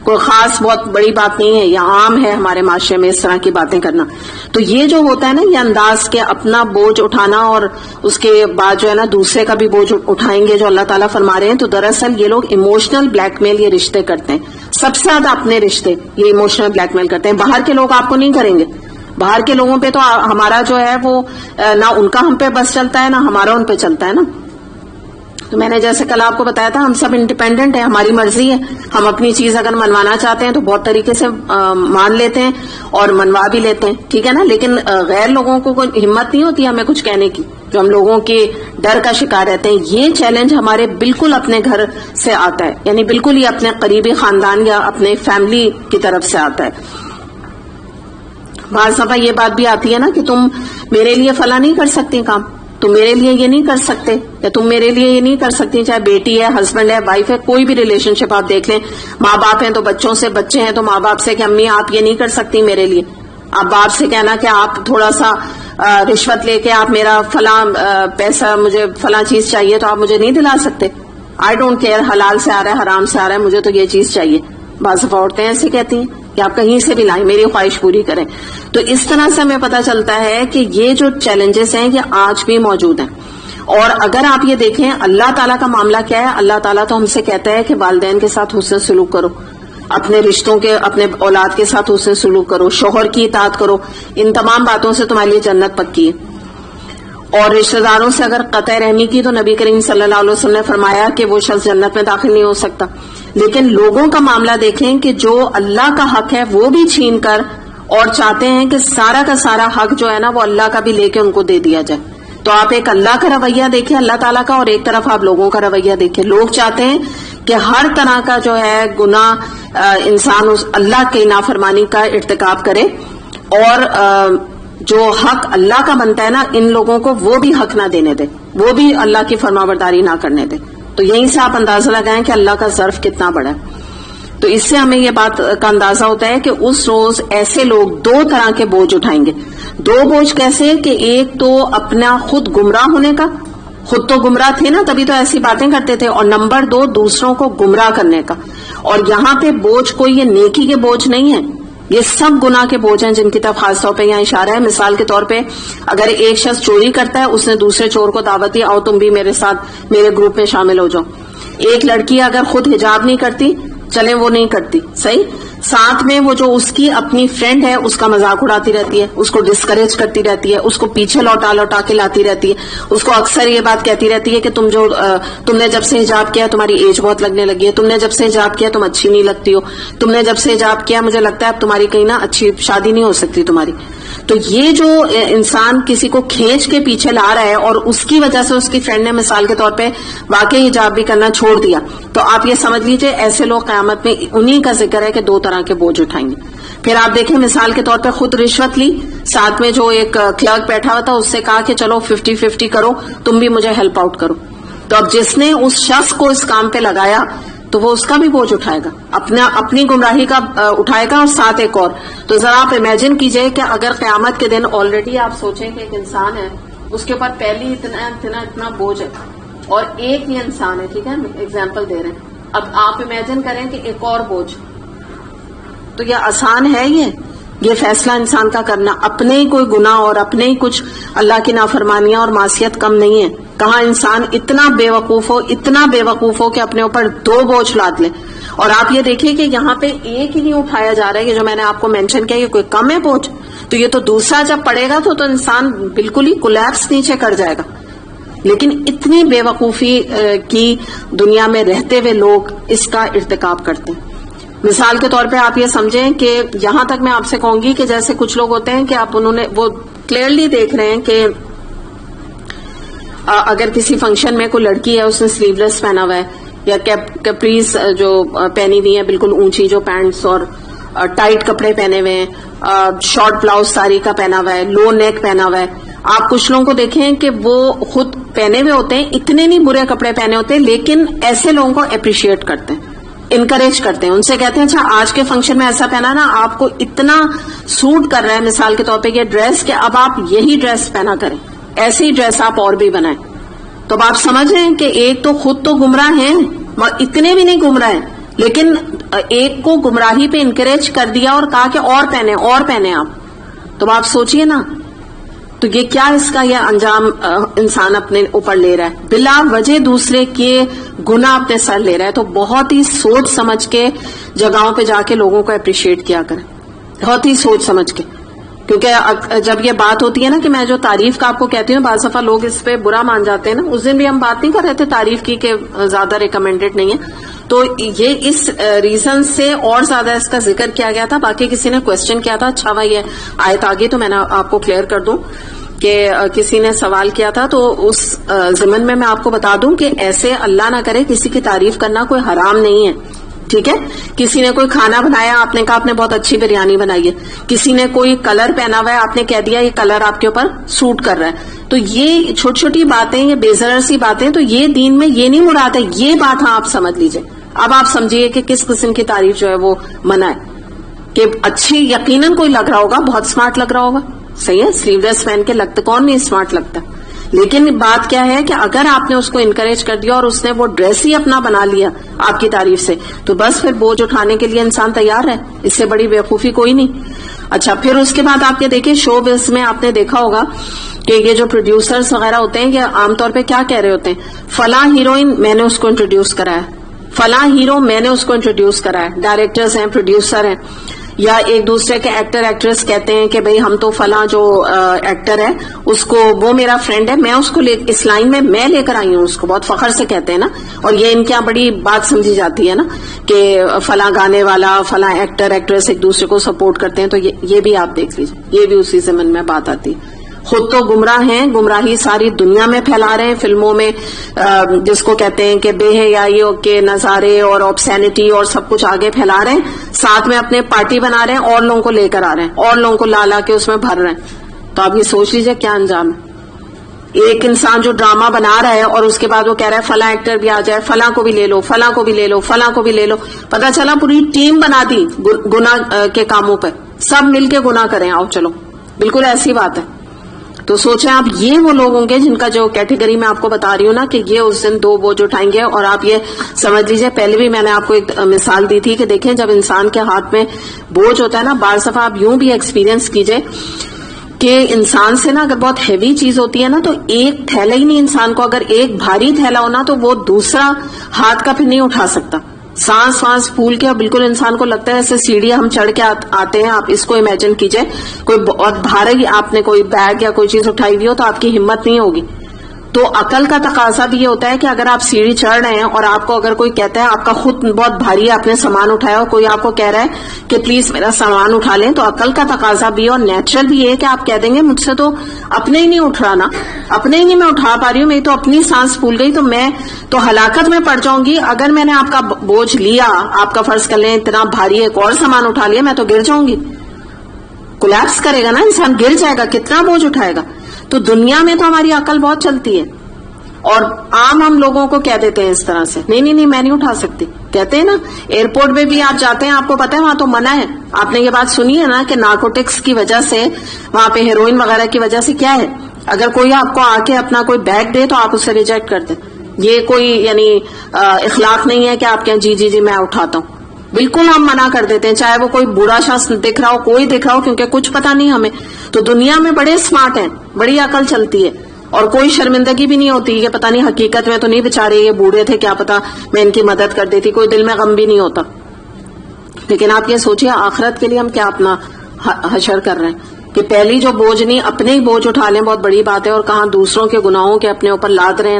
کوئی خاص بہت بڑی بات نہیں ہے, یہ عام ہے ہمارے معاشرے میں اس طرح کی باتیں کرنا. تو یہ جو ہوتا ہے نا یہ انداز کے اپنا بوجھ اٹھانا اور اس کے بعد جو ہے نا دوسرے کا بھی بوجھ اٹھائیں گے جو اللہ تعالیٰ فرما رہے ہیں, تو دراصل یہ لوگ ایموشنل بلیک میل یہ رشتے کرتے ہیں. سب سے زیادہ اپنے رشتے یہ ایموشنل بلیک میل کرتے ہیں. باہر کے لوگ آپ کو نہیں کریں گے. باہر کے لوگوں پہ تو ہمارا جو ہے وہ نہ ان کا ہم پہ بس چلتا ہے نہ ہمارا ان پہ چلتا ہے نا. تو میں نے جیسے کل آپ کو بتایا تھا ہم سب انڈیپینڈنٹ ہیں, ہماری مرضی ہے, ہم اپنی چیز اگر منوانا چاہتے ہیں تو بہت طریقے سے مان لیتے ہیں اور منوا بھی لیتے ہیں, ٹھیک ہے نا. لیکن غیر لوگوں کو کوئی ہمت نہیں ہوتی ہمیں کچھ کہنے کی, جو ہم لوگوں کے ڈر کا شکار رہتے ہیں. یہ چیلنج ہمارے بالکل اپنے گھر سے آتا ہے, یعنی بالکل ہی اپنے قریبی خاندان یا اپنے فیملی کی طرف سے آتا ہے. بعض دفعہ یہ بات بھی آتی ہے نا کہ تم میرے لیے فلاں نہیں کر سکتی کام, تم میرے لیے یہ نہیں کر سکتے, یا تم میرے لیے یہ نہیں کر سکتی. چاہے بیٹی ہے, ہسبینڈ ہے, وائف ہے, کوئی بھی ریلیشن شپ آپ دیکھ لیں, ماں باپ ہیں تو بچوں سے, بچے ہیں تو ماں باپ سے کہ امی آپ یہ نہیں کر سکتی میرے لیے. آپ باپ سے کہنا کہ آپ تھوڑا سا رشوت لے کے آپ میرا فلاں پیسہ, مجھے فلاں چیز چاہیے تو آپ مجھے نہیں دلا سکتے. آئی ڈونٹ کیئر حلال سے آ رہا ہے حرام سے آ رہا ہے, مجھے تو یہ چیز چاہیے. بعض دفعہ عورتیں ایسے کہتی ہیں کہ آپ کہیں سے بھی لائیں, میری خواہش پوری کریں. تو اس طرح سے ہمیں پتہ چلتا ہے کہ یہ جو چیلنجز ہیں یہ آج بھی موجود ہیں. اور اگر آپ یہ دیکھیں اللہ تعالیٰ کا معاملہ کیا ہے, اللہ تعالیٰ تو ہم سے کہتا ہے کہ والدین کے ساتھ حسن سلوک کرو, اپنے رشتوں کے, اپنے اولاد کے ساتھ حسن سلوک کرو, شوہر کی اطاعت کرو, ان تمام باتوں سے تمہارے لیے جنت پکی ہے. اور رشتہ داروں سے اگر قطع رحمی کی تو نبی کریم صلی اللہ علیہ وسلم نے فرمایا کہ وہ شخص جنت میں داخل نہیں ہو سکتا. لیکن لوگوں کا معاملہ دیکھیں کہ جو اللہ کا حق ہے وہ بھی چھین کر اور چاہتے ہیں کہ سارا کا سارا حق جو ہے نا وہ اللہ کا بھی لے کے ان کو دے دیا جائے. تو آپ ایک اللہ کا رویہ دیکھیں اللہ تعالیٰ کا، اور ایک طرف آپ لوگوں کا رویہ دیکھیں. لوگ چاہتے ہیں کہ ہر طرح کا جو ہے گناہ انسان اس اللہ کی نافرمانی کا ارتکاب کرے، اور جو حق اللہ کا بنتا ہے نا ان لوگوں کو وہ بھی حق نہ دینے دے، وہ بھی اللہ کی فرمانبرداری نہ کرنے دے. تو یہیں سے آپ اندازہ لگائیں کہ اللہ کا ظرف کتنا بڑا ہے. تو اس سے ہمیں یہ بات کا اندازہ ہوتا ہے کہ اس روز ایسے لوگ دو طرح کے بوجھ اٹھائیں گے. دو بوجھ کیسے کہ ایک تو اپنا خود گمراہ ہونے کا، خود تو گمراہ تھے نا تبھی تو ایسی باتیں کرتے تھے، اور نمبر دو دوسروں کو گمراہ کرنے کا. اور یہاں پہ بوجھ کوئی یہ نیکی کے بوجھ نہیں ہے، یہ سب گناہ کے بوجھ ہیں جن کی طرف خاص طور پہ یہاں اشارہ ہے. مثال کے طور پہ اگر ایک شخص چوری کرتا ہے، اس نے دوسرے چور کو دعوت دی آؤ تم بھی میرے ساتھ میرے گروپ میں شامل ہو جاؤ. ایک لڑکی اگر خود حجاب نہیں کرتی، چلیں وہ نہیں کرتی صحیح، ساتھ میں وہ جو اس کی اپنی فرینڈ ہے اس کا مذاق اڑاتی رہتی ہے، اس کو ڈسکریج کرتی رہتی ہے، اس کو پیچھے لوٹا کے لاتی رہتی ہے، اس کو اکثر یہ بات کہتی رہتی ہے کہ تم نے جب سے حجاب کیا تمہاری ایج بہت لگنے لگی ہے، تم نے جب سے حجاب کیا تم اچھی نہیں لگتی ہو، تم نے جب سے حجاب کیا مجھے لگتا ہے اب تمہاری کہیں نہ اچھی شادی نہیں ہو سکتی تمہاری. تو یہ جو انسان کسی کو کھینچ کے پیچھے لا رہا ہے اور اس کی وجہ سے اس کی فرینڈ نے مثال کے طور پہ واقعی حجاب بھی کرنا چھوڑ دیا، تو آپ یہ سمجھ لیجئے ایسے لوگ قیامت میں انہی کا ذکر ہے کہ دو طرح کے بوجھ اٹھائیں گے. پھر آپ دیکھیں مثال کے طور پہ خود رشوت لی، ساتھ میں جو ایک کلرک بیٹھا ہوا تھا اس سے کہا کہ چلو 50-50 کرو، تم بھی مجھے ہیلپ آؤٹ کرو. تو اب جس نے اس شخص کو اس کام پہ لگایا تو وہ اس کا بھی بوجھ اٹھائے گا، اپنی گمراہی کا اٹھائے گا، اور ساتھ ایک اور. تو ذرا آپ امیجن کیجئے کہ اگر قیامت کے دن آلریڈی آپ سوچیں کہ ایک انسان ہے اس کے اوپر پہلی اتنا بوجھ ہے، اور ایک ہی انسان ہے، ٹھیک ہے ایگزامپل دے رہے ہیں. اب آپ امیجن کریں کہ ایک اور بوجھ. تو یہ آسان ہے یہ فیصلہ انسان کا کرنا، اپنے ہی کوئی گناہ اور اپنے ہی کچھ اللہ کی نافرمانیاں اور معصیت کم نہیں ہے. کہاں انسان اتنا بے وقوف ہو کہ اپنے اوپر دو بوجھ لاد لے. اور آپ یہ دیکھیے کہ یہاں پہ ایک ہی نہیں اٹھایا جا رہا ہے، یہ جو میں نے آپ کو مینشن کیا یہ کوئی کم ہے بوجھ، تو یہ تو دوسرا جب پڑے گا تو انسان بالکل ہی کولیپس نیچے کر جائے گا. لیکن اتنی بے وقوفی کی دنیا میں رہتے ہوئے لوگ اس کا ارتکاب کرتے ہیں. مثال کے طور پہ آپ یہ سمجھیں کہ یہاں تک میں آپ سے کہوں گی کہ جیسے کچھ لوگ ہوتے ہیں کہ وہ کلیئرلی دیکھ رہے ہیں کہ اگر کسی فنکشن میں کوئی لڑکی ہے اس نے سلیو لیس پہنا ہوا ہے یا کیپریز جو پہنی ہوئی ہے بالکل اونچی جو پینٹس اور ٹائٹ کپڑے پہنے ہوئے ہیں، شارٹ بلاؤز ساری کا پہنا ہوا ہے، لو نیک پہنا ہوا ہے. آپ کچھ لوگوں کو دیکھیں کہ وہ خود پہنے ہوئے ہوتے ہیں، اتنے نہیں برے کپڑے پہنے ہوتے لیکن ایسے لوگوں کو اپریشیٹ کرتے ہیں، انکریج کرتے ہیں، ان سے کہتے ہیں اچھا آج کے فنکشن میں ایسا پہنا نا، آپ کو اتنا سوٹ کر رہا ہے مثال کے طور پہ یہ ڈریس کہ اب آپ یہی ڈریس پہنا کریں، ایسی ڈریس آپ اور بھی بنائیں. تو اب آپ سمجھ رہے ہیں کہ ایک تو خود تو گمراہ ہیں، اتنے بھی نہیں گمراہ ہیں، لیکن ایک کو گمراہی پہ انکریج کر دیا اور کہا کہ اور پہنے آپ. تو آپ سوچئے نا، تو یہ کیا اس کا یہ انجام انسان اپنے اوپر لے رہا ہے، بلا وجہ دوسرے کے گناہ اپنے سر لے رہا ہے. تو بہت ہی سوچ سمجھ کے جگہوں پہ جا کے لوگوں کو اپریشیٹ کیا کریں، بہت ہی سوچ سمجھ کے. کیونکہ جب یہ بات ہوتی ہے نا کہ میں جو تعریف کا آپ کو کہتی ہوں بعض دفعہ لوگ اس پہ برا مان جاتے ہیں نا، اس دن بھی ہم بات نہیں کر رہے تھے تعریف کی کہ زیادہ ریکمینڈڈ نہیں ہے، تو یہ اس ریزن سے اور زیادہ اس کا ذکر کیا گیا تھا. باقی کسی نے کوشچن کیا تھا، اچھا بھائی یہ آیت آگئی تو میں نے آپ کو کلیئر کر دوں کہ کسی نے سوال کیا تھا، تو اس ضمن میں آپ کو بتا دوں کہ ایسے اللہ نہ کرے کسی کی تعریف کرنا کوئی حرام نہیں ہے، ٹھیک ہے. کسی نے کوئی کھانا بنایا، آپ نے کہا آپ نے بہت اچھی بریانی بنائی ہے. کسی نے کوئی کلر پہنا ہوا ہے، آپ نے کہہ دیا یہ کلر آپ کے اوپر سوٹ کر رہا ہے. تو یہ چھوٹی چھوٹی باتیں، یہ بے ضرر سی باتیں، تو یہ دین میں یہ نہیں مراد ہے. یہ بات آپ سمجھ لیجئے. اب آپ سمجھیے کہ کس قسم کی تعریف جو ہے وہ منع ہے. کہ اچھی یقیناً کوئی لگ رہا ہوگا، بہت اسمارٹ لگ رہا ہوگا، صحیح ہے، سلیو لیس پہن کے لگتا، کون نہیں اسمارٹ لگتا. لیکن بات کیا ہے کہ اگر آپ نے اس کو انکریج کر دیا اور اس نے وہ ڈریس ہی اپنا بنا لیا آپ کی تعریف سے، تو بس پھر بوجھ اٹھانے کے لیے انسان تیار ہے. اس سے بڑی بیوقوفی کوئی نہیں. اچھا پھر اس کے بعد آپ یہ دیکھیں شو بز میں آپ نے دیکھا ہوگا کہ یہ جو پروڈیوسرز وغیرہ ہوتے ہیں یہ عام طور پہ کیا کہہ رہے ہوتے ہیں، فلاں ہیروئن میں نے اس کو انٹروڈیوس کرایا، فلاں ہیرو میں نے اس کو انٹروڈیوس کرایا. ڈائریکٹرز ہیں، پروڈیوسر ہیں، یا ایک دوسرے کے ایکٹر ایکٹریس کہتے ہیں کہ بھئی ہم تو فلاں جو ایکٹر ہے اس کو، وہ میرا فرینڈ ہے، میں اس کو اس لائن میں میں لے کر آئی ہوں، اس کو بہت فخر سے کہتے ہیں نا. اور یہ ان کے یہاں بڑی بات سمجھی جاتی ہے نا کہ فلاں گانے والا، فلاں ایکٹر ایکٹریس ایک دوسرے کو سپورٹ کرتے ہیں. تو یہ بھی آپ دیکھ لیجیے، یہ بھی اسی ضمن میں بات آتی ہے. خود تو گمراہ ہیں, گمراہی ساری دنیا میں پھیلا رہے ہیں, فلموں میں جس کو کہتے ہیں کہ بے حیائی کے نظارے اور آبسینٹی اور سب کچھ آگے پھیلا رہے ہیں, ساتھ میں اپنے پارٹی بنا رہے ہیں, اور لوگوں کو لے کر آ رہے ہیں, اور لوگوں کو لا کے اس میں بھر رہے ہیں. تو آپ یہ سوچ لیجئے کیا انجام ہے. ایک انسان جو ڈرامہ بنا رہا ہے اور اس کے بعد وہ کہہ رہا ہے فلاں ایکٹر بھی آ جائے, فلاں کو بھی لے لو, فلاں کو بھی لے لو, فلاں کو بھی لے لو. پتا چلا پوری ٹیم بنا دی گناہ کے کاموں پہ, سب مل کے گناہ کریں, آؤ چلو. بالکل ایسی بات ہے. تو سوچیں آپ, یہ وہ لوگ ہوں گے جن کا جو کیٹیگری میں آپ کو بتا رہی ہوں نا, کہ یہ اس دن 2 بوجھ اٹھائیں گے. اور آپ یہ سمجھ لیجئے, پہلے بھی میں نے آپ کو ایک مثال دی تھی کہ دیکھیں جب انسان کے ہاتھ میں بوجھ ہوتا ہے نا, بعض دفعہ آپ یوں بھی ایکسپیرینس کیجئے کہ انسان سے نا اگر بہت ہیوی چیز ہوتی ہے نا, تو ایک تھیلا ہی نہیں انسان کو, اگر ایک بھاری تھیلا ہونا تو وہ دوسرا ہاتھ کا پھر نہیں اٹھا سکتا. سانس وانس پھول کے, اور بالکل انسان کو لگتا ہے ایسے سیڑھیاں ہم چڑھ کے آتے ہیں. آپ اس کو امیجن کیجئے, کوئی بہت بھاری آپ نے کوئی بیگ یا کوئی چیز اٹھائی ہوئی ہو تو آپ کی ہمت نہیں ہوگی. تو عقل کا تقاضا بھی یہ ہوتا ہے کہ اگر آپ سیڑھی چڑھ رہے ہیں اور آپ کو اگر کوئی کہتا ہے آپ کا خود بہت بھاری ہے, آپ نے سامان اٹھایا اور کوئی آپ کو کہہ رہا ہے کہ پلیز میرا سامان اٹھا لیں, تو عقل کا تقاضا بھی اور نیچرل بھی ہے کہ آپ کہہ دیں گے مجھ سے تو اپنے ہی نہیں اٹھ رہا نا, اپنے ہی نہیں میں اٹھا پا رہی ہوں, میری تو اپنی سانس پھول گئی, تو میں تو ہلاکت میں پڑ جاؤں گی. اگر میں نے آپ کا بوجھ لیا, آپ کا فرض کر لیں اتنا بھاری ایک اور سامان اٹھا لیا, میں تو گر جاؤں گی. کولیپس کرے گا نا انسان, گر جائے گا, کتنا بوجھ اٹھائے گا. تو دنیا میں تو ہماری عقل بہت چلتی ہے, اور عام ہم لوگوں کو کہہ دیتے ہیں اس طرح سے, نہیں میں نہیں اٹھا سکتی. کہتے ہیں نا ایئرپورٹ پہ بھی آپ جاتے ہیں, آپ کو پتا ہے وہاں تو منع ہے. آپ نے یہ بات سنی ہے نا کہ نارکوٹکس کی وجہ سے, وہاں پہ ہیروئن وغیرہ کی وجہ سے کیا ہے, اگر کوئی آپ کو آ کے اپنا کوئی بیگ دے تو آپ اسے ریجیکٹ کر دیں. یہ کوئی یعنی اخلاق نہیں ہے کہ آپ کہیں جی میں اٹھاتا ہوں. بالکل ہم منع کر دیتے ہیں, چاہے وہ کوئی بوڑھا شخص دکھ رہا ہو, کوئی دکھ رہا ہو, کیونکہ کچھ پتا نہیں ہمیں. تو دنیا میں بڑے اسمارٹ ہیں, بڑی عقل چلتی ہے, اور کوئی شرمندگی بھی نہیں ہوتی کہ پتہ نہیں حقیقت میں تو نہیں بےچارے یہ بوڑھے تھے, کیا پتا میں ان کی مدد کر دیتی, کوئی دل میں غم بھی نہیں ہوتا. لیکن آپ یہ سوچئے آخرت کے لیے ہم کیا اپنا حشر کر رہے ہیں کہ پہلی جو بوجھ نہیں, اپنے ہی بوجھ اٹھا لیں, بہت بڑی بات ہے. اور کہاں دوسروں کے گناہوں کے اپنے اوپر لاد رہے ہیں,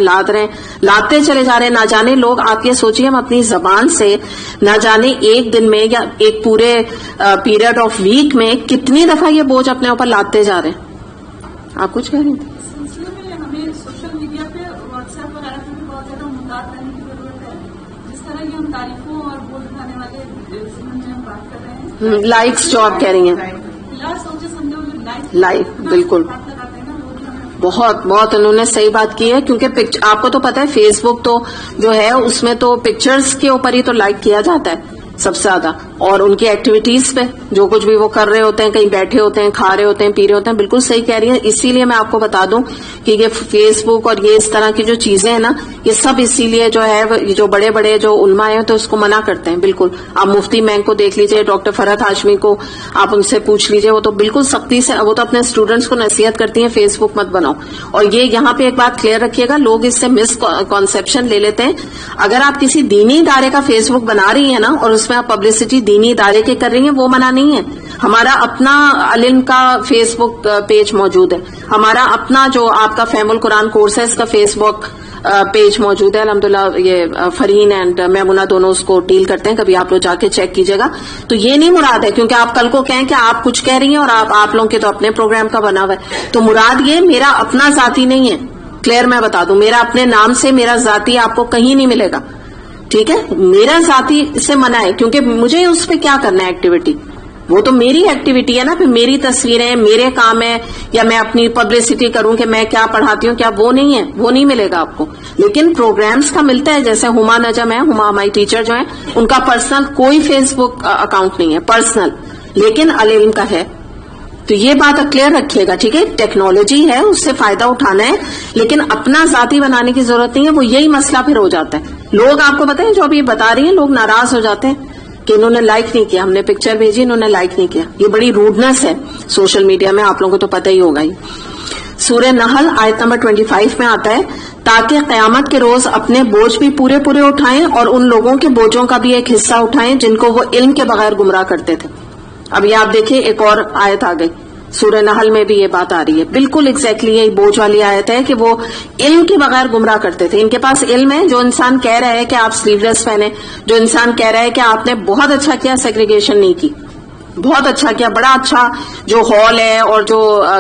لاتے چلے جا رہے ہیں. نہ جانے لوگ, آپ یہ سوچئے ہم اپنی زبان سے نہ جانے ایک دن میں یا ایک پورے پیریڈ آف ویک میں کتنی دفعہ یہ بوجھ اپنے اوپر لاتے جا رہے ہیں. آپ کچھ کہہ رہی تھیں؟ سوشل میڈیا پہ واٹس ایپ وغیرہ پہ بھی بہت زیادہ محتاط رہنے کی ضرورت ہے. جس طرح یہ ہم تعریفوں اور بوجھ اٹھانے والے ہم بات کر رہے ہیں, لائکس جو آپ کہہ رہی ہیں, لائک بالکل بہت انہوں نے صحیح بات کی ہے. کیونکہ آپ کو تو پتا ہے فیس بک تو جو ہے اس میں تو پکچرز کے اوپر ہی تو لائک کیا جاتا ہے سب سے زیادہ, اور ان کی ایکٹیویٹیز پہ جو کچھ بھی وہ کر رہے ہوتے ہیں, کہیں بیٹھے ہوتے ہیں, کھا رہے ہوتے ہیں, پی رہے ہوتے ہیں. بالکل صحیح کہہ رہی ہیں. اسی لیے میں آپ کو بتا دوں کہ یہ فیس بک اور یہ اس طرح کی جو چیزیں ہیں نا, یہ سب اسی لیے جو ہے جو بڑے بڑے جو علماء ہیں تو اس کو منع کرتے ہیں. بالکل آپ مفتی مینگ کو دیکھ لیجئے, ڈاکٹر فرحت ہاشمی کو آپ ان سے پوچھ لیجئے, وہ تو بالکل سختی سے, وہ تو اپنے اسٹوڈنٹس کو نصیحت کرتی ہیں فیس بک مت بناؤ. اور یہ یہاں پہ ایک بات کلیئر رکھیے گا, لوگ اس سے مس کانسیپشن لے لیتے ہیں. اگر آپ کسی دینی ادارے کا فیس بک بنا رہی ہیں نا, اور اس میں آپ پبلسٹی دینی ادارے کے کر رہی ہیں, وہ منع نہیں ہے. ہمارا اپنا علم کا فیس بک پیج موجود ہے, ہمارا اپنا جو آپ کا فہم القرآن کورسز کا فیس بک پیج موجود ہے. الحمدللہ یہ فرین اینڈ میمونہ دونوں اس کو ڈیل کرتے ہیں, کبھی آپ لوگ جا کے چیک کیجئے گا. تو یہ نہیں مراد ہے کیونکہ آپ کل کو کہیں کہ آپ کچھ کہہ رہی ہیں اور آپ لوگوں کے تو اپنے پروگرام کا بنا ہوا ہے. تو مراد یہ میرا اپنا ذاتی نہیں ہے, کلیئر میں بتا دوں, میرا اپنے نام سے میرا ذاتی آپ کو کہیں نہیں ملے گا. ٹھیک ہے, میرا ذاتی سے منع ہے کیونکہ مجھے اس پہ کیا کرنا ہے ایکٹیویٹی, وہ تو میری ایکٹیویٹی ہے نا, پھر میری تصویریں, میرے کام ہے, یا میں اپنی پبلسٹی کروں کہ میں کیا پڑھاتی ہوں, کیا وہ نہیں ہے, وہ نہیں ملے گا آپ کو. لیکن پروگرامز کا ملتا ہے. جیسے ہما نجم ہے, ہما ہماری ٹیچر جو ہیں, ان کا پرسنل کوئی فیس بک اکاؤنٹ نہیں ہے پرسنل, لیکن علم کا ہے. تو یہ بات کلیئر رکھیے گا. ٹھیک ہے, ٹیکنالوجی ہے, اس سے فائدہ اٹھانا ہے, لیکن اپنا ذاتی بنانے کی ضرورت نہیں ہے. وہ یہی مسئلہ پھر ہو جاتا ہے. لوگ آپ کو بتائیں جو ابھی بتا رہی ہیں, لوگ ناراض ہو جاتے ہیں کہ انہوں نے لائک نہیں کیا, ہم نے پکچر بھیجی انہوں نے لائک نہیں کیا. یہ بڑی روڈنس ہے سوشل میڈیا میں, آپ لوگوں کو تو پتہ ہی ہوگا ہی. سورہ نحل آیت نمبر 25 میں آتا ہے, تاکہ قیامت کے روز اپنے بوجھ بھی پورے اٹھائیں اور ان لوگوں کے بوجھوں کا بھی ایک حصہ اٹھائیں جن کو وہ علم کے بغیر گمراہ کرتے تھے. اب یہ آپ دیکھیں ایک اور آیت آ گئی سورہ نحل میں بھی یہ بات آ رہی ہے. بالکل ایگزیکٹلی یہی بوجھ والی آیت ہے کہ وہ علم کے بغیر گمراہ کرتے تھے. ان کے پاس علم ہے. جو انسان کہہ رہا ہے کہ آپ سلیو لیس پہنے, جو انسان کہہ رہا ہے کہ آپ نے بہت اچھا کیا سیگریگیشن نہیں کی, بہت اچھا کیا, بڑا اچھا جو ہال ہے اور جو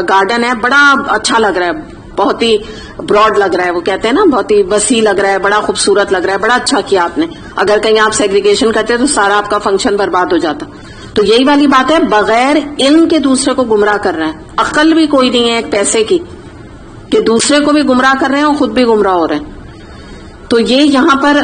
گارڈن ہے بڑا اچھا لگ رہا ہے, بہت ہی براڈ لگ رہا ہے, وہ کہتے ہیں نا بہت ہی وسیع لگ رہا ہے, بڑا خوبصورت لگ رہا ہے, بڑا اچھا کیا آپ نے. اگر کہیں آپ سیگریگیشن کرتے تو سارا آپ کا فنکشن برباد ہو جاتا. تو یہی والی بات ہے, بغیر علم کے دوسرے کو گمراہ کر رہے ہیں. عقل بھی کوئی نہیں ہے ایک پیسے کی کہ دوسرے کو بھی گمراہ کر رہے ہیں اور خود بھی گمراہ ہو رہے ہیں. تو یہ یہاں پر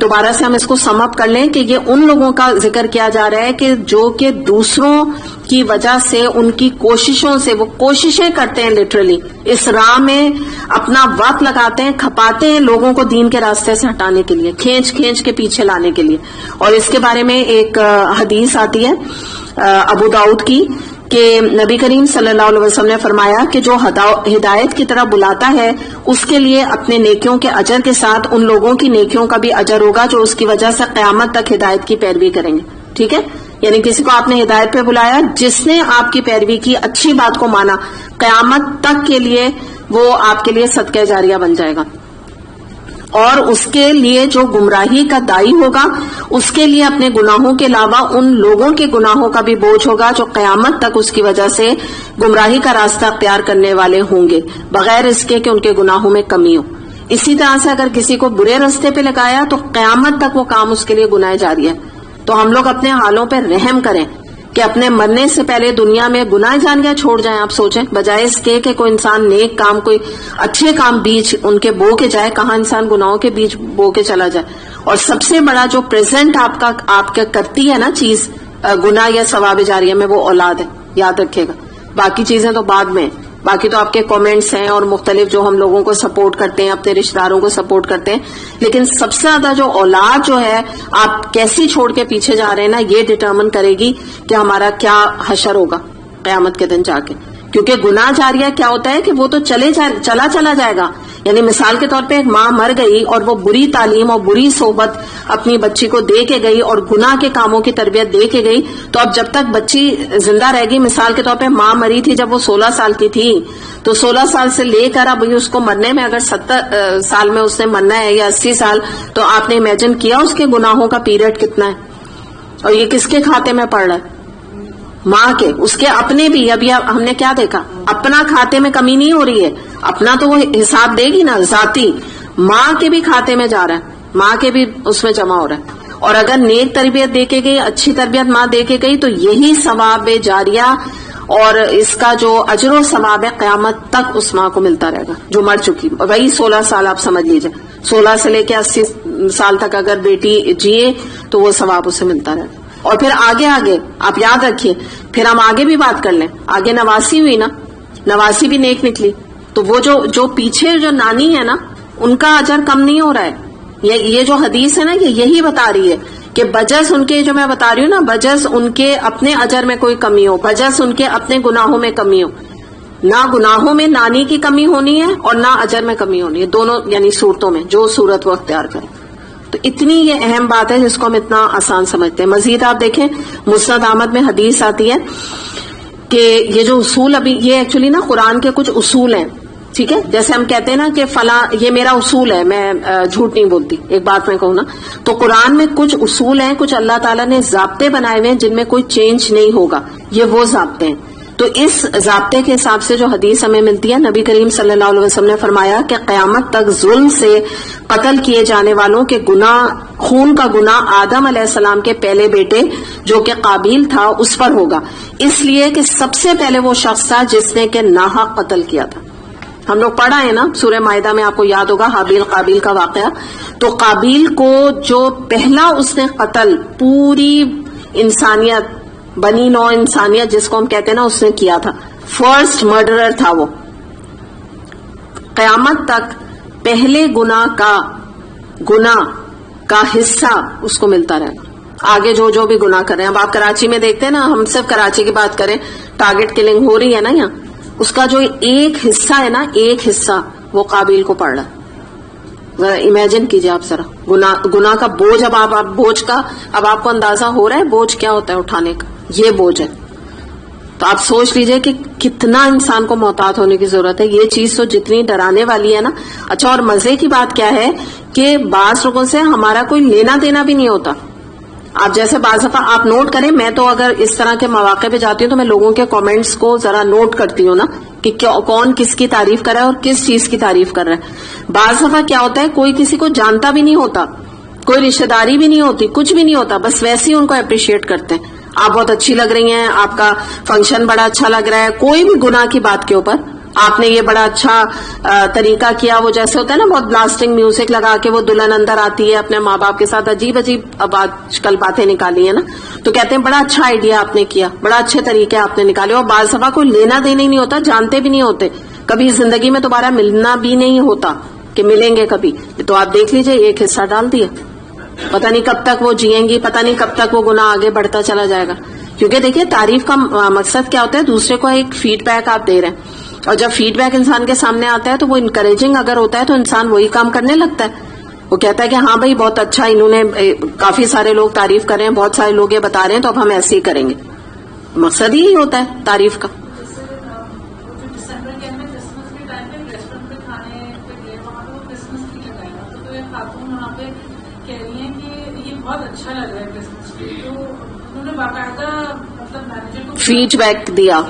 دوبارہ سے ہم اس کو سم اپ کر لیں کہ یہ ان لوگوں کا ذکر کیا جا رہا ہے کہ جو کہ دوسروں کی وجہ سے, ان کی کوششوں سے, وہ کوششیں کرتے ہیں لٹرلی اس راہ میں اپنا وقت لگاتے ہیں, کھپاتے ہیں لوگوں کو دین کے راستے سے ہٹانے کے لیے, کھینچ کھینچ کے پیچھے لانے کے لیے. اور اس کے بارے میں ایک حدیث آتی ہے ابو داؤد کی کہ نبی کریم صلی اللہ علیہ وسلم نے فرمایا کہ جو ہدایت کی طرف بلاتا ہے اس کے لیے اپنے نیکیوں کے اجر کے ساتھ ان لوگوں کی نیکیوں کا بھی اجر ہوگا جو اس کی وجہ سے قیامت تک ہدایت کی پیروی کریں گے. ٹھیک ہے, یعنی کسی کو آپ نے ہدایت پہ بلایا, جس نے آپ کی پیروی کی, اچھی بات کو مانا, قیامت تک کے لیے وہ آپ کے لیے صدقہ جاریہ بن جائے گا. اور اس کے لیے جو گمراہی کا دائی ہوگا اس کے لیے اپنے گناہوں کے علاوہ ان لوگوں کے گناہوں کا بھی بوجھ ہوگا جو قیامت تک اس کی وجہ سے گمراہی کا راستہ اختیار کرنے والے ہوں گے بغیر اس کے کہ ان کے گناہوں میں کمی ہو. اسی طرح سے اگر کسی کو برے راستے پہ لگایا تو قیامت تک وہ کام اس کے لیے گناہ جاری ہے. تو ہم لوگ اپنے حالوں پہ رحم کریں کہ اپنے مرنے سے پہلے دنیا میں گناہ جانیاں چھوڑ جائیں. آپ سوچیں, بجائے اس کے کہ کوئی انسان نیک کام, کوئی اچھے کام بیچ ان کے بو کے جائے, کہاں انسان گناہوں کے بیچ بو کے چلا جائے. اور سب سے بڑا جو پریزنٹ آپ کا کرتی ہے نا چیز گناہ یا ثواب جاریہ میں, وہ اولاد ہے, یاد رکھے گا. باقی چیزیں تو بعد میں, باقی تو آپ کے کامنٹس ہیں اور مختلف جو ہم لوگوں کو سپورٹ کرتے ہیں, اپنے رشتہ داروں کو سپورٹ کرتے ہیں, لیکن سب سے زیادہ جو اولاد جو ہے آپ کیسی چھوڑ کے پیچھے جا رہے ہیں نا, یہ ڈٹرمن کرے گی کہ ہمارا کیا حشر ہوگا قیامت کے دن جا کے. کیونکہ گناہ جاریہ کیا ہوتا ہے کہ وہ تو چلا جائے گا. یعنی مثال کے طور پہ ایک ماں مر گئی اور وہ بری تعلیم اور بری صحبت اپنی بچی کو دے کے گئی اور گناہ کے کاموں کی تربیت دے کے گئی, تو اب جب تک بچی زندہ رہے گی, مثال کے طور پہ ماں مری تھی جب وہ 16 سال کی تھی, تو 16 سال سے لے کر اب اس کو مرنے میں اگر 70 سال میں اس نے مرنا ہے یا 80 سال, تو آپ نے امیجن کیا اس کے گناہوں کا پیریڈ کتنا ہے. اور یہ کس کے کھاتے میں پڑ رہا ہے؟ ماں کے. اس کے اپنے بھی, ابھی ہم نے کیا دیکھا, اپنا کھاتے میں کمی نہیں ہو رہی ہے, اپنا تو وہ حساب دے گی نا ذاتی, ماں کے بھی کھاتے میں جا رہا ہے, ماں کے بھی اس میں جمع ہو رہا ہے. اور اگر نیک تربیت دے کے گئی, اچھی تربیت ماں دے کے گئی, تو یہی ثواب جاریہ اور اس کا جو اجر و ثواب ہے قیامت تک اس ماں کو ملتا رہے گا جو مر چکی. وہی 16 سال آپ سمجھ لیجئے, 16 سے لے کے 80 سال تک اگر بیٹی جیے تو وہ ثواب اسے ملتا رہے گا. اور پھر آگے آپ یاد رکھیے, پھر ہم آگے بھی بات کر لیں, آگے نواسی ہوئی نا, نواسی بھی نیک نکلی, تو وہ جو پیچھے جو نانی ہے نا, ان کا اجر کم نہیں ہو رہا ہے. یہ جو حدیث ہے نا, یہ یہی بتا رہی ہے کہ بجس ان کے, جو میں بتا رہی ہوں نا, بجس ان کے اپنے اجر میں کوئی کمی ہو, بجس ان کے اپنے گناہوں میں کمی ہو. نہ گناہوں میں نانی کی کمی ہونی ہے اور نہ اجر میں کمی ہونی ہے, دونوں یعنی صورتوں میں جو صورت وہ اختیار کرے. تو اتنی یہ اہم بات ہے جس کو ہم اتنا آسان سمجھتے ہیں. مزید آپ دیکھیں مسند احمد میں حدیث آتی ہے کہ یہ جو اصول, ابھی یہ ایکچولی نا قرآن کے کچھ اصول ہیں. ٹھیک ہے, جیسے ہم کہتے ہیں نا کہ فلاں یہ میرا اصول ہے, میں جھوٹ نہیں بولتی, ایک بات میں کہوں نا, تو قرآن میں کچھ اصول ہیں, کچھ اللہ تعالیٰ نے ضابطے بنائے ہوئے ہیں جن میں کوئی چینج نہیں ہوگا. یہ وہ ضابطے ہیں. تو اس ضابطے کے حساب سے جو حدیث ہمیں ملتی ہے, نبی کریم صلی اللہ علیہ وسلم نے فرمایا کہ قیامت تک ظلم سے قتل کیے جانے والوں کے گناہ, خون کا گناہ آدم علیہ السلام کے پہلے بیٹے جو کہ قابیل تھا اس پر ہوگا, اس لیے کہ سب سے پہلے وہ شخص تھا جس نے کہ ناحق قتل کیا تھا. ہم لوگ پڑھا ہے نا سورہ مائدہ میں, آپ کو یاد ہوگا حابیل قابیل کا واقعہ. تو قابیل کو جو پہلا اس نے قتل پوری انسانیت, بنی نو انسانیت جس کو ہم کہتے ہیں نا, اس نے کیا تھا, فرسٹ مرڈرر تھا وہ. قیامت تک پہلے گناہ کا حصہ اس کو ملتا رہے گا. آگے جو بھی گناہ کر رہے ہیں, اب آپ کراچی میں دیکھتے ہیں نا, ہم صرف کراچی کی بات کریں, ٹارگٹ کلنگ ہو رہی ہے نا یہاں, اس کا جو ایک حصہ ہے نا, ایک حصہ وہ قابیل کو پڑ رہا ہے. ذرا امیجن کیجئے آپ, ذرا گناہ کا بوجھ, اب بوجھ کا اب آپ کو اندازہ ہو رہا ہے بوجھ کیا ہوتا ہے اٹھانے کا, یہ بوجھ ہے. تو آپ سوچ لیجئے کہ کتنا انسان کو محتاط ہونے کی ضرورت ہے. یہ چیز تو جتنی ڈرانے والی ہے نا. اچھا, اور مزے کی بات کیا ہے کہ بعض لوگوں سے ہمارا کوئی لینا دینا بھی نہیں ہوتا. آپ جیسے بعض دفعہ آپ نوٹ کریں، میں تو اگر اس طرح کے مواقع پہ جاتی ہوں تو میں لوگوں کے کامنٹس کو ذرا نوٹ کرتی ہوں نا کہ کون کس کی تعریف کر رہا ہے اور کس چیز کی تعریف کر رہا ہے. بعض دفعہ کیا ہوتا ہے کوئی کسی کو جانتا بھی نہیں ہوتا، کوئی رشتہ داری بھی نہیں ہوتی، کچھ بھی نہیں ہوتا، بس ویسے ہی ان کو اپریشیٹ کرتے ہیں. آپ بہت اچھی لگ رہی ہیں، آپ کا فنکشن بڑا اچھا لگ رہا ہے، کوئی بھی گناہ کی بات کے اوپر آپ نے یہ بڑا اچھا طریقہ کیا. وہ جیسے ہوتا ہے نا بہت بلاسٹنگ میوزک لگا کے وہ دلہن اندر آتی ہے اپنے ماں باپ کے ساتھ، عجیب عجیب اب آج کل باتیں نکالی ہیں نا، تو کہتے ہیں بڑا اچھا آئیڈیا آپ نے کیا، بڑا اچھے طریقے آپ نے نکالے. اور بعض دفعہ کوئی لینا دینا ہی نہیں ہوتا، جانتے بھی نہیں ہوتے، کبھی زندگی میں دوبارہ ملنا بھی نہیں ہوتا کہ ملیں گے کبھی. تو آپ دیکھ لیجئے ایک حصہ ڈال دیا، پتہ نہیں کب تک وہ جئیں گی، پتہ نہیں کب تک وہ گناہ آگے بڑھتا چلا جائے گا. کیونکہ دیکھیے تعریف کا مقصد کیا ہوتا ہے، دوسرے کو ایک فیڈ بیک آپ دے رہے ہیں، اور جب فیڈ بیک انسان کے سامنے آتا ہے تو وہ انکریجنگ اگر ہوتا ہے تو انسان وہی کام کرنے لگتا ہے. وہ کہتا ہے کہ ہاں بھائی بہت اچھا، انہوں نے کافی سارے لوگ تعریف کر رہے ہیں، بہت سارے لوگ یہ بتا رہے ہیں، تو اب ہم ایسے ہی کریں گے. مقصد یہی ہوتا ہے تعریف کا. فیڈ بیک دیا.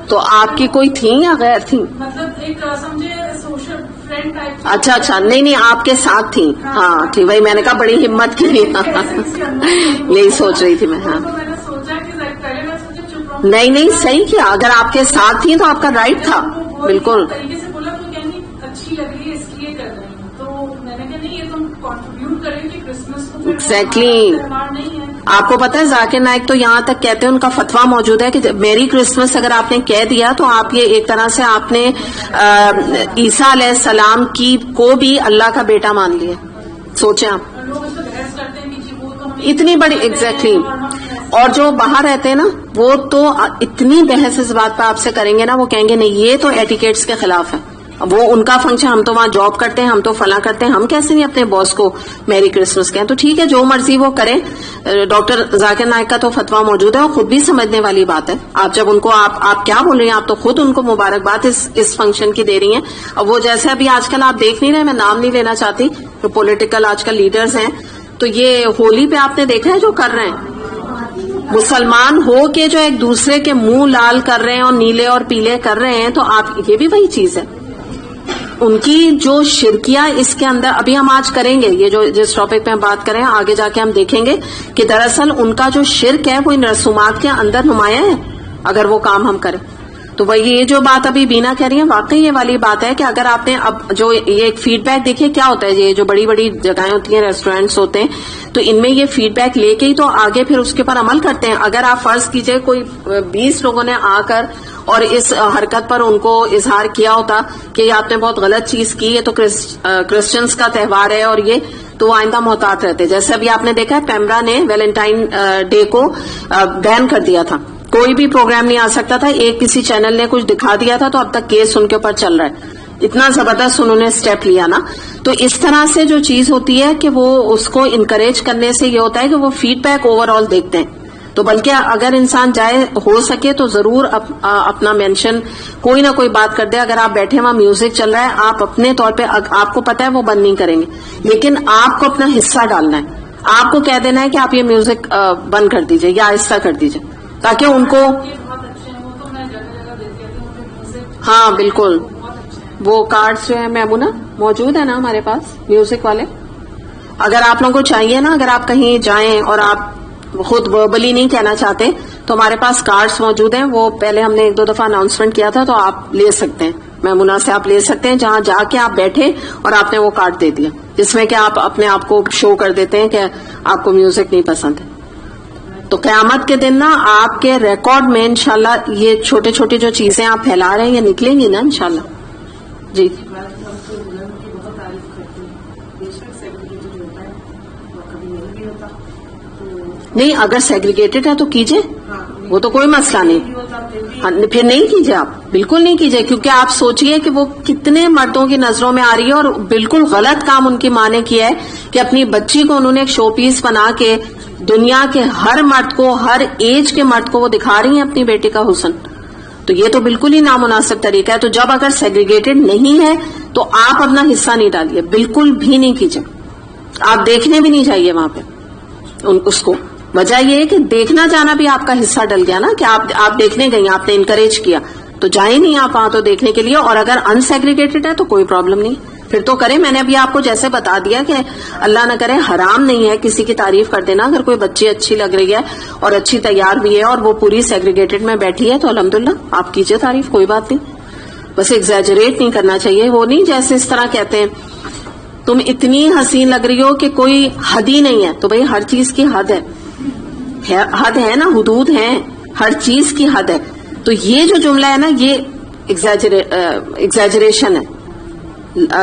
تو آپ کی کوئی تھی یا غیر تھی؟ مطلب ایک سمجھے سوشل فرینڈ ٹائپ. اچھا نہیں آپ کے ساتھ تھی. ہاں ٹھیک، وہی میں نے کہا بڑی ہمت کی. یہی سوچ رہی تھی میں. ہاں نہیں صحیح کیا، اگر آپ کے ساتھ تھی تو آپ کا رائٹ تھا بالکل. طریقے سے بولا تو کہنی اچھی لگ رہی ہے اس لیے کر رہی ہوں، تو میں نے کہا نہیں یہ تم کنٹریبیوٹ کریں کہ کرسمس کو ایگزیکٹلی. نہیں ہے. آپ کو پتا ہے ذاکر نائک تو یہاں تک کہتے ہیں، ان کا فتویٰ موجود ہے کہ میری کرسمس اگر آپ نے کہہ دیا تو آپ یہ ایک طرح سے آپ نے عیسیٰ علیہ السلام کی کو بھی اللہ کا بیٹا مان لیا. سوچیں آپ اتنی بڑی. ایگزیکٹلی. اور جو باہر رہتے ہیں نا وہ تو اتنی بحث اس بات پہ آپ سے کریں گے نا، وہ کہیں گے نہیں یہ تو ایٹیکیٹس کے خلاف ہے، وہ ان کا فنکشن، ہم تو وہاں جاب کرتے ہیں، ہم تو فلاں کرتے ہیں، ہم کیسے نہیں اپنے باس کو میری کرسمس کہیں. تو ٹھیک ہے جو مرضی وہ کریں. ڈاکٹر ذاکر نائک کا تو فتویٰ موجود ہے، اور خود بھی سمجھنے والی بات ہے. آپ جب ان کو آپ کیا بول رہی ہیں، آپ تو خود ان کو مبارکباد اس فنکشن کی دے رہی ہیں. اب وہ جیسے ابھی آج کل آپ دیکھ نہیں رہے، میں نام نہیں لینا چاہتی، جو پولیٹیکل آج کل لیڈرز ہیں، تو یہ ہولی پہ آپ نے دیکھا ہے جو کر رہے ہیں، مسلمان ہو کے جو ایک دوسرے کے منہ لال کر رہے ہیں اور نیلے اور پیلے کر رہے ہیں، تو آپ یہ بھی وہی چیز ہے. ان کی جو شرکیاں اس کے اندر ابھی ہم آج کریں گے، یہ جو جس ٹاپک پہ ہم بات کریں آگے جا کے ہم دیکھیں گے کہ دراصل ان کا جو شرک ہے وہ ان رسومات کے اندر نمایاں ہے اگر وہ کام ہم کریں. تو وہ یہ جو بات ابھی بینا کہہ رہی ہیں واقعی یہ والی بات ہے کہ اگر آپ نے اب جو یہ ایک فیڈ بیک دیکھیے کیا ہوتا ہے، یہ جو بڑی بڑی جگہیں ہوتی ہیں، ریسٹورینٹس ہوتے ہیں، تو ان میں یہ فیڈ بیک لے کے ہی تو آگے پھر اس کے اوپر عمل کرتے ہیں. اگر آپ فرض کیجئے کوئی 20 لوگوں نے آ کر اور اس حرکت پر ان کو اظہار کیا ہوتا کہ یہ آپ نے بہت غلط چیز کی، یہ تو کرسچنس کا تہوار ہے اور یہ، تو آئندہ محتاط رہتے. جیسے ابھی آپ نے دیکھا ہے پیمرا نے ویلنٹائن ڈے کو بین کر دیا تھا، کوئی بھی پروگرام نہیں آ سکتا تھا. ایک کسی چینل نے کچھ دکھا دیا تھا تو اب تک کیس ان کے اوپر چل رہا ہے. اتنا زبردست انہوں نے سٹیپ لیا نا. تو اس طرح سے جو چیز ہوتی ہے کہ وہ اس کو انکریج کرنے سے یہ ہوتا ہے کہ وہ فیڈ بیک اوور آل دیکھتے ہیں. تو بلکہ اگر انسان جائے ہو سکے تو ضرور اپنا مینشن کوئی نہ کوئی بات کر دے. اگر آپ بیٹھے وہاں میوزک چل رہا ہے، آپ اپنے طور پہ آپ کو پتا ہے وہ بند نہیں کریں گے، لیکن آپ کو اپنا حصہ ڈالنا ہے. آپ کو کہہ دینا ہے کہ آپ یہ میوزک بند کر دیجئے یا آہستہ کر دیجئے، تاکہ ان کو. ہاں بالکل، وہ کارڈز جو ہیں میمونہ موجود ہے نا ہمارے پاس میوزک والے. اگر آپ لوگوں کو چاہیے نا، اگر آپ کہیں جائیں اور آپ خود وربلی نہیں کہنا چاہتے تو ہمارے پاس کارڈز موجود ہیں. وہ پہلے ہم نے 1-2 دفعہ اناؤنسمنٹ کیا تھا، تو آپ لے سکتے ہیں، میمونہ سے آپ لے سکتے ہیں، جہاں جا کے آپ بیٹھے اور آپ نے وہ کارڈ دے دیا جس میں کہ آپ اپنے آپ کو شو کر دیتے ہیں کہ آپ کو میوزک نہیں پسند ہے. تو قیامت کے دن نا آپ کے ریکارڈ میں انشاءاللہ یہ چھوٹے چھوٹے جو چیزیں آپ پھیلا رہے ہیں یہ نکلیں گی نا انشاءاللہ. جی نہیں، اگر سیگریگیٹڈ ہے تو کیجئے، وہ تو کوئی مسئلہ نہیں. پھر نہیں کیجئے، آپ بالکل نہیں کیجئے، کیونکہ آپ سوچئے کہ وہ کتنے مردوں کی نظروں میں آ رہی ہے اور بالکل غلط کام ان کی ماں نے کیا ہے کہ اپنی بچی کو انہوں نے ایک شو پیس بنا کے دنیا کے ہر مرد کو، ہر ایج کے مرد کو وہ دکھا رہی ہیں اپنی بیٹی کا حسن. تو یہ تو بالکل ہی نامناسب طریقہ ہے. تو جب اگر سیگریگیٹڈ نہیں ہے تو آپ اپنا حصہ نہیں ڈالیے، بالکل بھی نہیں کیجیے، آپ دیکھنے بھی نہیں چاہیے وہاں پہ اس کو. وجہ یہ ہے کہ دیکھنا جانا بھی آپ کا حصہ ڈل گیا نا، کہ آپ دیکھنے گئی، آپ نے انکریج کیا، تو جائیں نہیں آپ وہاں تو دیکھنے کے لیے. اور اگر انسیگریگیٹڈ ہے تو کوئی پرابلم نہیں، پھر تو کریں. میں نے ابھی آپ کو جیسے بتا دیا کہ اللہ نہ کرے حرام نہیں ہے کسی کی تعریف کر دینا. اگر کوئی بچی اچھی لگ رہی ہے اور اچھی تیار بھی ہے اور وہ پوری سیگریگیٹڈ میں بیٹھی ہے تو الحمدللہ آپ کیجئے تعریف، کوئی بات نہیں. بس ایگزیجریٹ نہیں کرنا چاہیے. وہ نہیں جیسے اس طرح کہتے ہیں تم اتنی حسین لگ رہی ہو کہ کوئی حد ہی نہیں ہے. تو بھئی ہر چیز کی حد ہے، حد ہے نا، حدود ہیں، ہر چیز کی حد ہے. تو یہ جو جملہ ہے نا یہ ایگزیجریشن ہے،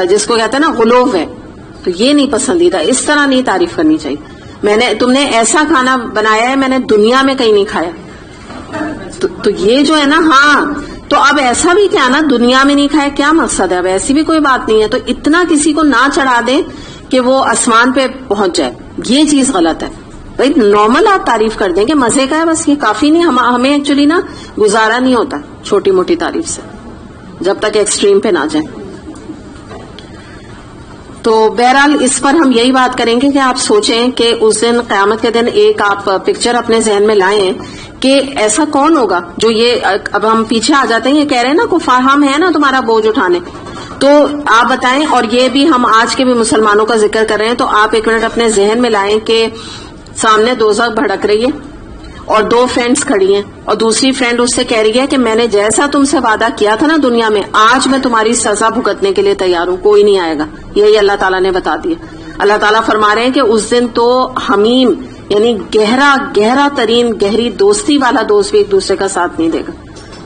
جس کو کہتے ہیں نا غلو ہے. تو یہ نہیں پسندیدہ، اس طرح نہیں تعریف کرنی چاہیے. تم نے ایسا کھانا بنایا ہے میں نے دنیا میں کہیں نہیں کھایا. تو یہ جو ہے نا، ہاں تو اب ایسا بھی کیا نا، دنیا میں نہیں کھایا، کیا مقصد ہے؟ اب ایسی بھی کوئی بات نہیں ہے. تو اتنا کسی کو نہ چڑھا دیں کہ وہ آسمان پہ پہنچ جائے، یہ چیز غلط ہے. بھائی نارمل آپ تعریف کر دیں کہ مزے کا ہے، بس یہ کافی نہیں. ہمیں ایکچولی نا گزارا نہیں ہوتا چھوٹی موٹی تعریف سے جب تک ایکسٹریم پہ نہ جائیں. تو بہرحال اس پر ہم یہی بات کریں گے کہ آپ سوچیں کہ اس دن قیامت کے دن ایک آپ پکچر اپنے ذہن میں لائیں کہ ایسا کون ہوگا جو یہ، اب ہم پیچھے آ جاتے ہیں، یہ کہہ رہے ہیں نا کفار ہم ہیں نا تمہارا بوجھ اٹھانے. تو آپ بتائیں، اور یہ بھی ہم آج کے بھی مسلمانوں کا ذکر کر رہے ہیں، تو آپ ایک منٹ اپنے ذہن میں لائیں کہ سامنے دوزخ بھڑک رہی ہے اور دو فرینڈز کھڑی ہیں اور دوسری فرینڈ اس سے کہہ رہی ہے کہ میں نے جیسا تم سے وعدہ کیا تھا نا دنیا میں، آج میں تمہاری سزا بھگتنے کے لیے تیار ہوں، کوئی نہیں آئے گا. یہی اللہ تعالیٰ نے بتا دیا. اللہ تعالیٰ فرما رہے ہیں کہ اس دن تو حمیم یعنی گہرا ترین گہری دوستی والا دوست بھی ایک دوسرے کا ساتھ نہیں دے گا.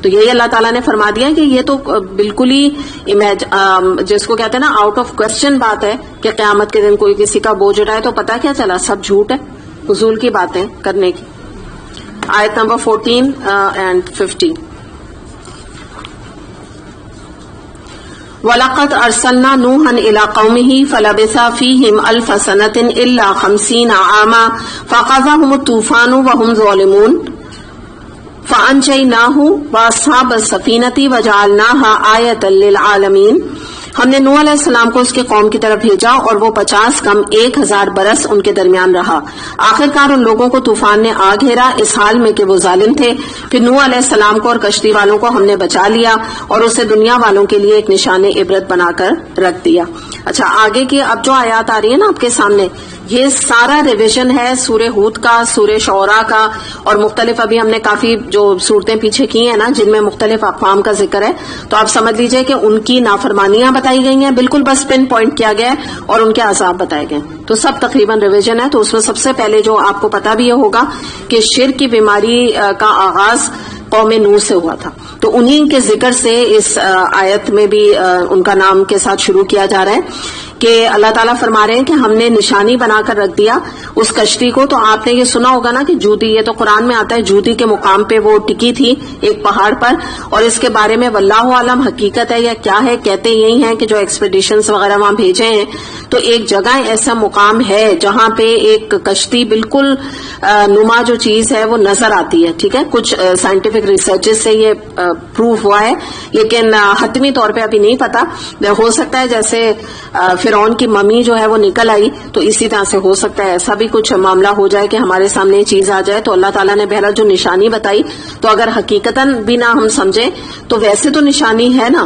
تو یہی اللہ تعالیٰ نے فرما دیا کہ یہ تو بالکل ہی جس کو کہتے ہیں نا آؤٹ آف کوشچن بات ہے کہ قیامت کے دن کوئی کسی کا بوجھ اٹھائے. تو پتہ کیا چلا، سب جھوٹ ہے، فضول کی باتیں کرنے کی. آیت نمبر 14 and 15. وَلَقَدْ أَرْسَلْنَا نُوحًا إِلَىٰ قَوْمِهِ فَلَبِثَ فِيهِمْ أَلْفَ سَنَةٍ إِلَّا 50 عَامًا فَأَخَذَهُمُ الطُّوفَانُ وَهُمْ ظَالِمُونَ فَأَنجَيْنَاهُ وَأَصْحَابَ السَّفِينَةِ وَجَعَلْنَاهَا آيَةً لِّلْعَالَمِينَ. ہم نے نوح علیہ السلام کو اس کے قوم کی طرف بھیجا اور وہ 50 کم 1000 برس ان کے درمیان رہا. آخرکار ان لوگوں کو طوفان نے آ گھیرا اس حال میں کہ وہ ظالم تھے. پھر نوح علیہ السلام کو اور کشتی والوں کو ہم نے بچا لیا اور اسے دنیا والوں کے لیے ایک نشان عبرت بنا کر رکھ دیا. اچھا، آگے کی اب جو آیات آ رہی ہے نا آپ کے سامنے، یہ سارا ریویژن ہے سورہ ہود کا، سورہ شعراء کا، اور مختلف ابھی ہم نے کافی جو صورتیں پیچھے کی ہیں نا جن میں مختلف اقوام کا ذکر ہے. تو آپ سمجھ لیجئے کہ ان کی نافرمانیاں بتائی گئی ہیں، بالکل بس پن پوائنٹ کیا گیا ہے، اور ان کے عذاب بتائے گئے. تو سب تقریباً ریویژن ہے. تو اس میں سب سے پہلے جو آپ کو پتا بھی یہ ہوگا کہ شرک کی بیماری کا آغاز قوم نوح سے ہوا تھا. تو انہی کے ذکر سے اس آیت میں بھی ان کا نام کے ساتھ شروع کیا جا رہا ہے کہ اللہ تعالیٰ فرما رہے ہیں کہ ہم نے نشانی بنا کر رکھ دیا اس کشتی کو. تو آپ نے یہ سنا ہوگا نا کہ جودی، یہ تو قرآن میں آتا ہے، جودی کے مقام پہ وہ ٹکی تھی ایک پہاڑ پر. اور اس کے بارے میں واللہ عالم حقیقت ہے یا کیا ہے، کہتے یہی ہیں کہ جو ایکسپیڈیشنز وغیرہ وہاں بھیجے ہیں تو ایک جگہ ایسا مقام ہے جہاں پہ ایک کشتی بالکل نما جو چیز ہے وہ نظر آتی ہے. ٹھیک ہے، کچھ سائنٹیفک ریسرچز سے یہ پروف ہوا ہے، لیکن حتمی طور پہ ابھی نہیں پتا. ہو سکتا ہے جیسے فرعون کی ممی جو ہے وہ نکل آئی، تو اسی طرح سے ہو سکتا ہے ایسا بھی کچھ معاملہ ہو جائے کہ ہمارے سامنے یہ چیز آ جائے. تو اللہ تعالیٰ نے بہرحال جو نشانی بتائی، تو اگر حقیقتاً بھی نہ ہم سمجھیں تو ویسے تو نشانی ہے نا،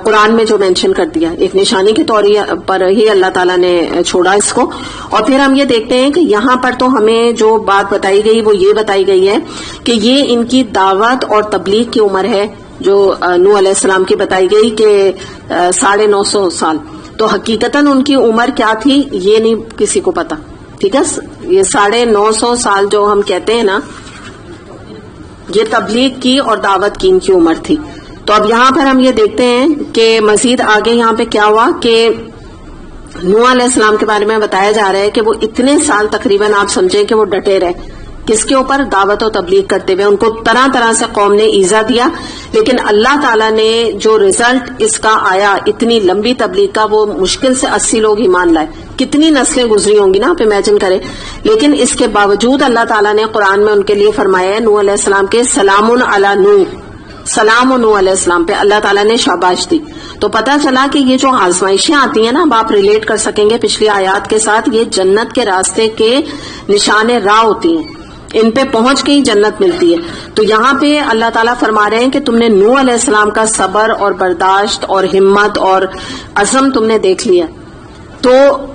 قرآن میں جو مینشن کر دیا ایک نشانی کے طور پر ہی اللہ تعالیٰ نے چھوڑا اس کو. اور پھر ہم یہ دیکھتے ہیں کہ یہاں پر تو ہمیں جو بات بتائی گئی وہ یہ بتائی گئی ہے کہ یہ ان کی دعوت اور تبلیغ کی عمر ہے جو نوح علیہ السلام کی بتائی گئی کہ 950 سال. تو حقیقتاً ان کی عمر کیا تھی یہ نہیں کسی کو پتا. ٹھیک ہے، یہ 950 سال جو ہم کہتے ہیں نا، یہ تبلیغ کی اور دعوت کی ان کی عمر تھی. تو اب یہاں پر ہم یہ دیکھتے ہیں کہ مزید آگے یہاں پہ کیا ہوا کہ نوح علیہ السلام کے بارے میں بتایا جا رہا ہے کہ وہ اتنے سال تقریباً آپ سمجھیں کہ وہ ڈٹے رہے. کس کے اوپر؟ دعوت و تبلیغ کرتے ہوئے. ان کو طرح طرح سے قوم نے ایذا دیا، لیکن اللہ تعالیٰ نے جو رزلٹ اس کا آیا اتنی لمبی تبلیغ کا، وہ مشکل سے 80 لوگ ایمان لائے. کتنی نسلیں گزری ہوں گی نا، آپ امیجن کریں. لیکن اس کے باوجود اللہ تعالیٰ نے قرآن میں ان کے لیے فرمایا ہے نوح علیہ السلام کے سلام علی نوح، سلام نوح علیہ السلام پہ اللہ تعالیٰ نے شاباش دی. تو پتا چلا کہ یہ جو آزمائشیں آتی ہیں نا، اب آپ ریلیٹ کر سکیں گے پچھلی آیات کے ساتھ، یہ جنت کے راستے کے نشان راہ ہوتی ہیں، ان پہ پہنچ کے ہی جنت ملتی ہے. تو یہاں پہ اللہ تعالیٰ فرما رہے ہیں کہ تم نے نوح علیہ السلام کا صبر اور برداشت اور ہمت اور عزم تم نے دیکھ لیا، تو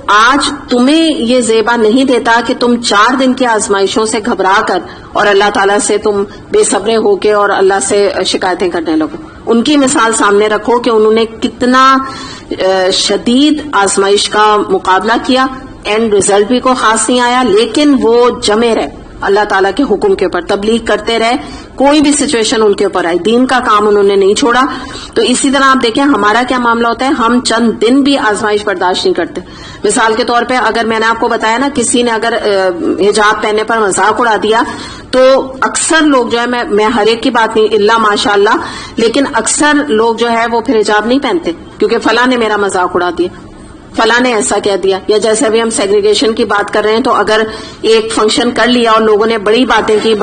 آج تمہیں یہ زیبا نہیں دیتا کہ تم 4 دن کی آزمائشوں سے گھبرا کر اور اللہ تعالیٰ سے تم بے صبرے ہو کے اور اللہ سے شکایتیں کرنے لگو. ان کی مثال سامنے رکھو کہ انہوں نے کتنا شدید آزمائش کا مقابلہ کیا، اینڈ ریزلٹ بھی کوئی خاص نہیں آیا، لیکن وہ جمے رہے اللہ تعالیٰ کے حکم کے اوپر، تبلیغ کرتے رہے، کوئی بھی سچویشن ان کے اوپر آئی، دین کا کام انہوں نے نہیں چھوڑا. تو اسی طرح آپ دیکھیں ہمارا کیا معاملہ ہوتا ہے، ہم چند دن بھی آزمائش برداشت نہیں کرتے. مثال کے طور پہ اگر میں نے آپ کو بتایا نا، کسی نے اگر حجاب پہننے پر مذاق اڑا دیا، تو اکثر لوگ جو ہے، میں ہر ایک کی بات نہیں الا ماشاء اللہ، لیکن اکثر لوگ جو ہے وہ پھر حجاب نہیں پہنتے کیونکہ فلاں نے میرا مذاق اڑا دیا، فلاں نے ایسا کہہ دیا. یا جیسے ابھی ہم سیگریگیشن کی بات کر رہے ہیں، تو اگر ایک فنکشن کر لیا اور لوگوں نے بڑی باتیں کی،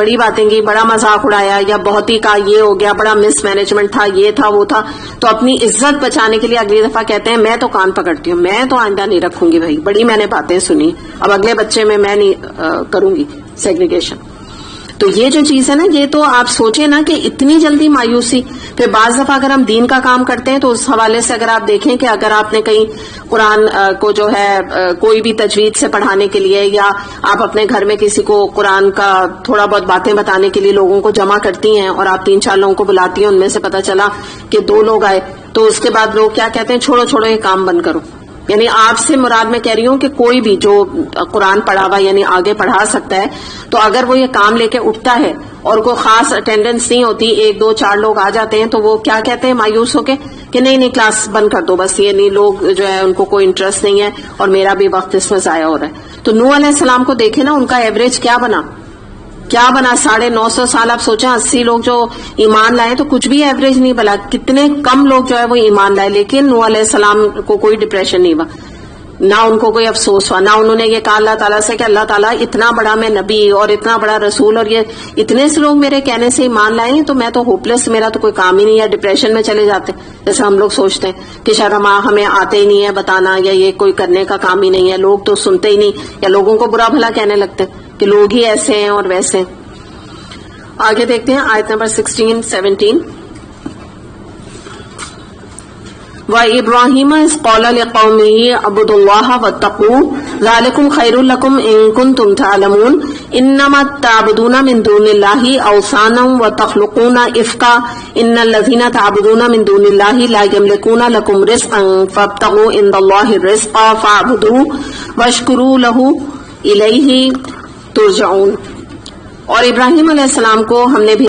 بڑا مذاق اڑایا، یا بہت ہی کا یہ ہو گیا، بڑا مس مینجمنٹ تھا، یہ تھا وہ تھا، تو اپنی عزت بچانے کے لیے اگلی دفعہ کہتے ہیں میں تو کان پکڑتی ہوں، میں تو آئندہ نہیں رکھوں گی بھائی، بڑی میں نے باتیں سنی، اب اگلے بچے میں نہیں کروں گی سیگریگیشن. تو یہ جو چیز ہے نا، یہ تو آپ سوچیں نا کہ اتنی جلدی مایوسی. پھر بعض دفعہ اگر ہم دین کا کام کرتے ہیں تو اس حوالے سے اگر آپ دیکھیں کہ اگر آپ نے کہیں قرآن کو جو ہے کوئی بھی تجوید سے پڑھانے کے لیے، یا آپ اپنے گھر میں کسی کو قرآن کا تھوڑا بہت باتیں بتانے کے لیے لوگوں کو جمع کرتی ہیں، اور آپ 3-4 لوگوں کو بلاتی ہیں، ان میں سے پتہ چلا کہ 2 لوگ آئے، تو اس کے بعد لوگ کیا کہتے ہیں، چھوڑو یہ کام بند کرو. یعنی آپ سے مراد میں کہہ رہی ہوں کہ کوئی بھی جو قرآن پڑھا ہوا یعنی آگے پڑھا سکتا ہے، تو اگر وہ یہ کام لے کے اٹھتا ہے اور کوئی خاص اٹینڈنس نہیں ہوتی، 1-2-4 لوگ آ جاتے ہیں، تو وہ کیا کہتے ہیں مایوس ہو کے کہ نہیں کلاس بند کر دو بس، یہ نہیں، لوگ جو ہے ان کو کوئی انٹرسٹ نہیں ہے اور میرا بھی وقت اس میں ضائع ہو رہا ہے. تو نوح علیہ السلام کو دیکھیں نا، ان کا ایوریج کیا بنا 950 سال. آپ سوچیں 80 لوگ جو ایمان لائے تو کچھ بھی ایوریج نہیں بلا، کتنے کم لوگ جو ہے وہ ایمان لائے، لیکن نوح علیہ السلام کو کوئی ڈپریشن نہیں ہوا، نہ ان کو کوئی افسوس ہوا، نہ انہوں نے یہ کہا اللہ تعالیٰ سے کہ اللہ تعالیٰ اتنا بڑا میں نبی اور اتنا بڑا رسول اور یہ اتنے سے لوگ میرے کہنے سے ایمان لائے ہیں، تو میں تو ہوپلیس، میرا تو کوئی کام ہی نہیں ہے. ڈپریشن میں چلے جاتے جیسے ہم لوگ سوچتے ہیں کہ شاید ہمیں آتے ہی نہیں ہے بتانا، یا یہ کوئی کرنے کا کام ہی نہیں ہے، لوگ تو سنتے ہی نہیں، یا لوگوں کو برا بھلا کہنے لگتے کہ لوگ ہی ایسے ہیں اور ویسے ہیں. آگے دیکھتے ہیں آیت نمبر 16-17. وَإِبْرَاهِيمَ إِذْ قَالَ لِقَوْمِهِ اعْبُدُوا اللَّهَ وَاتَّقُوهُ ذَلِكُمْ خَيْرٌ لَكُمْ إِن كُنتُمْ تَعْلَمُونَ إِنَّمَا تَعْبُدُونَ مِن دُونِ اللَّهِ أَوْثَانًا وَتَخْلُقُونَ إِفْكًا إِنَّ الَّذِينَ تَعْبُدُونَ مِن دُونِ اللَّهِ لَا يَمْلِكُونَ لَكُمْ رِزْقًا فَابْتَغُوا عِندَ اللَّهِ الرِّزْقَ فَاعْبُدُوهُ وَاشْكُرُوا لَهُ إِلَيْهِ تُرْجَعُونَ. اور ابراہیم علیہ السلام کو ہم نے بھی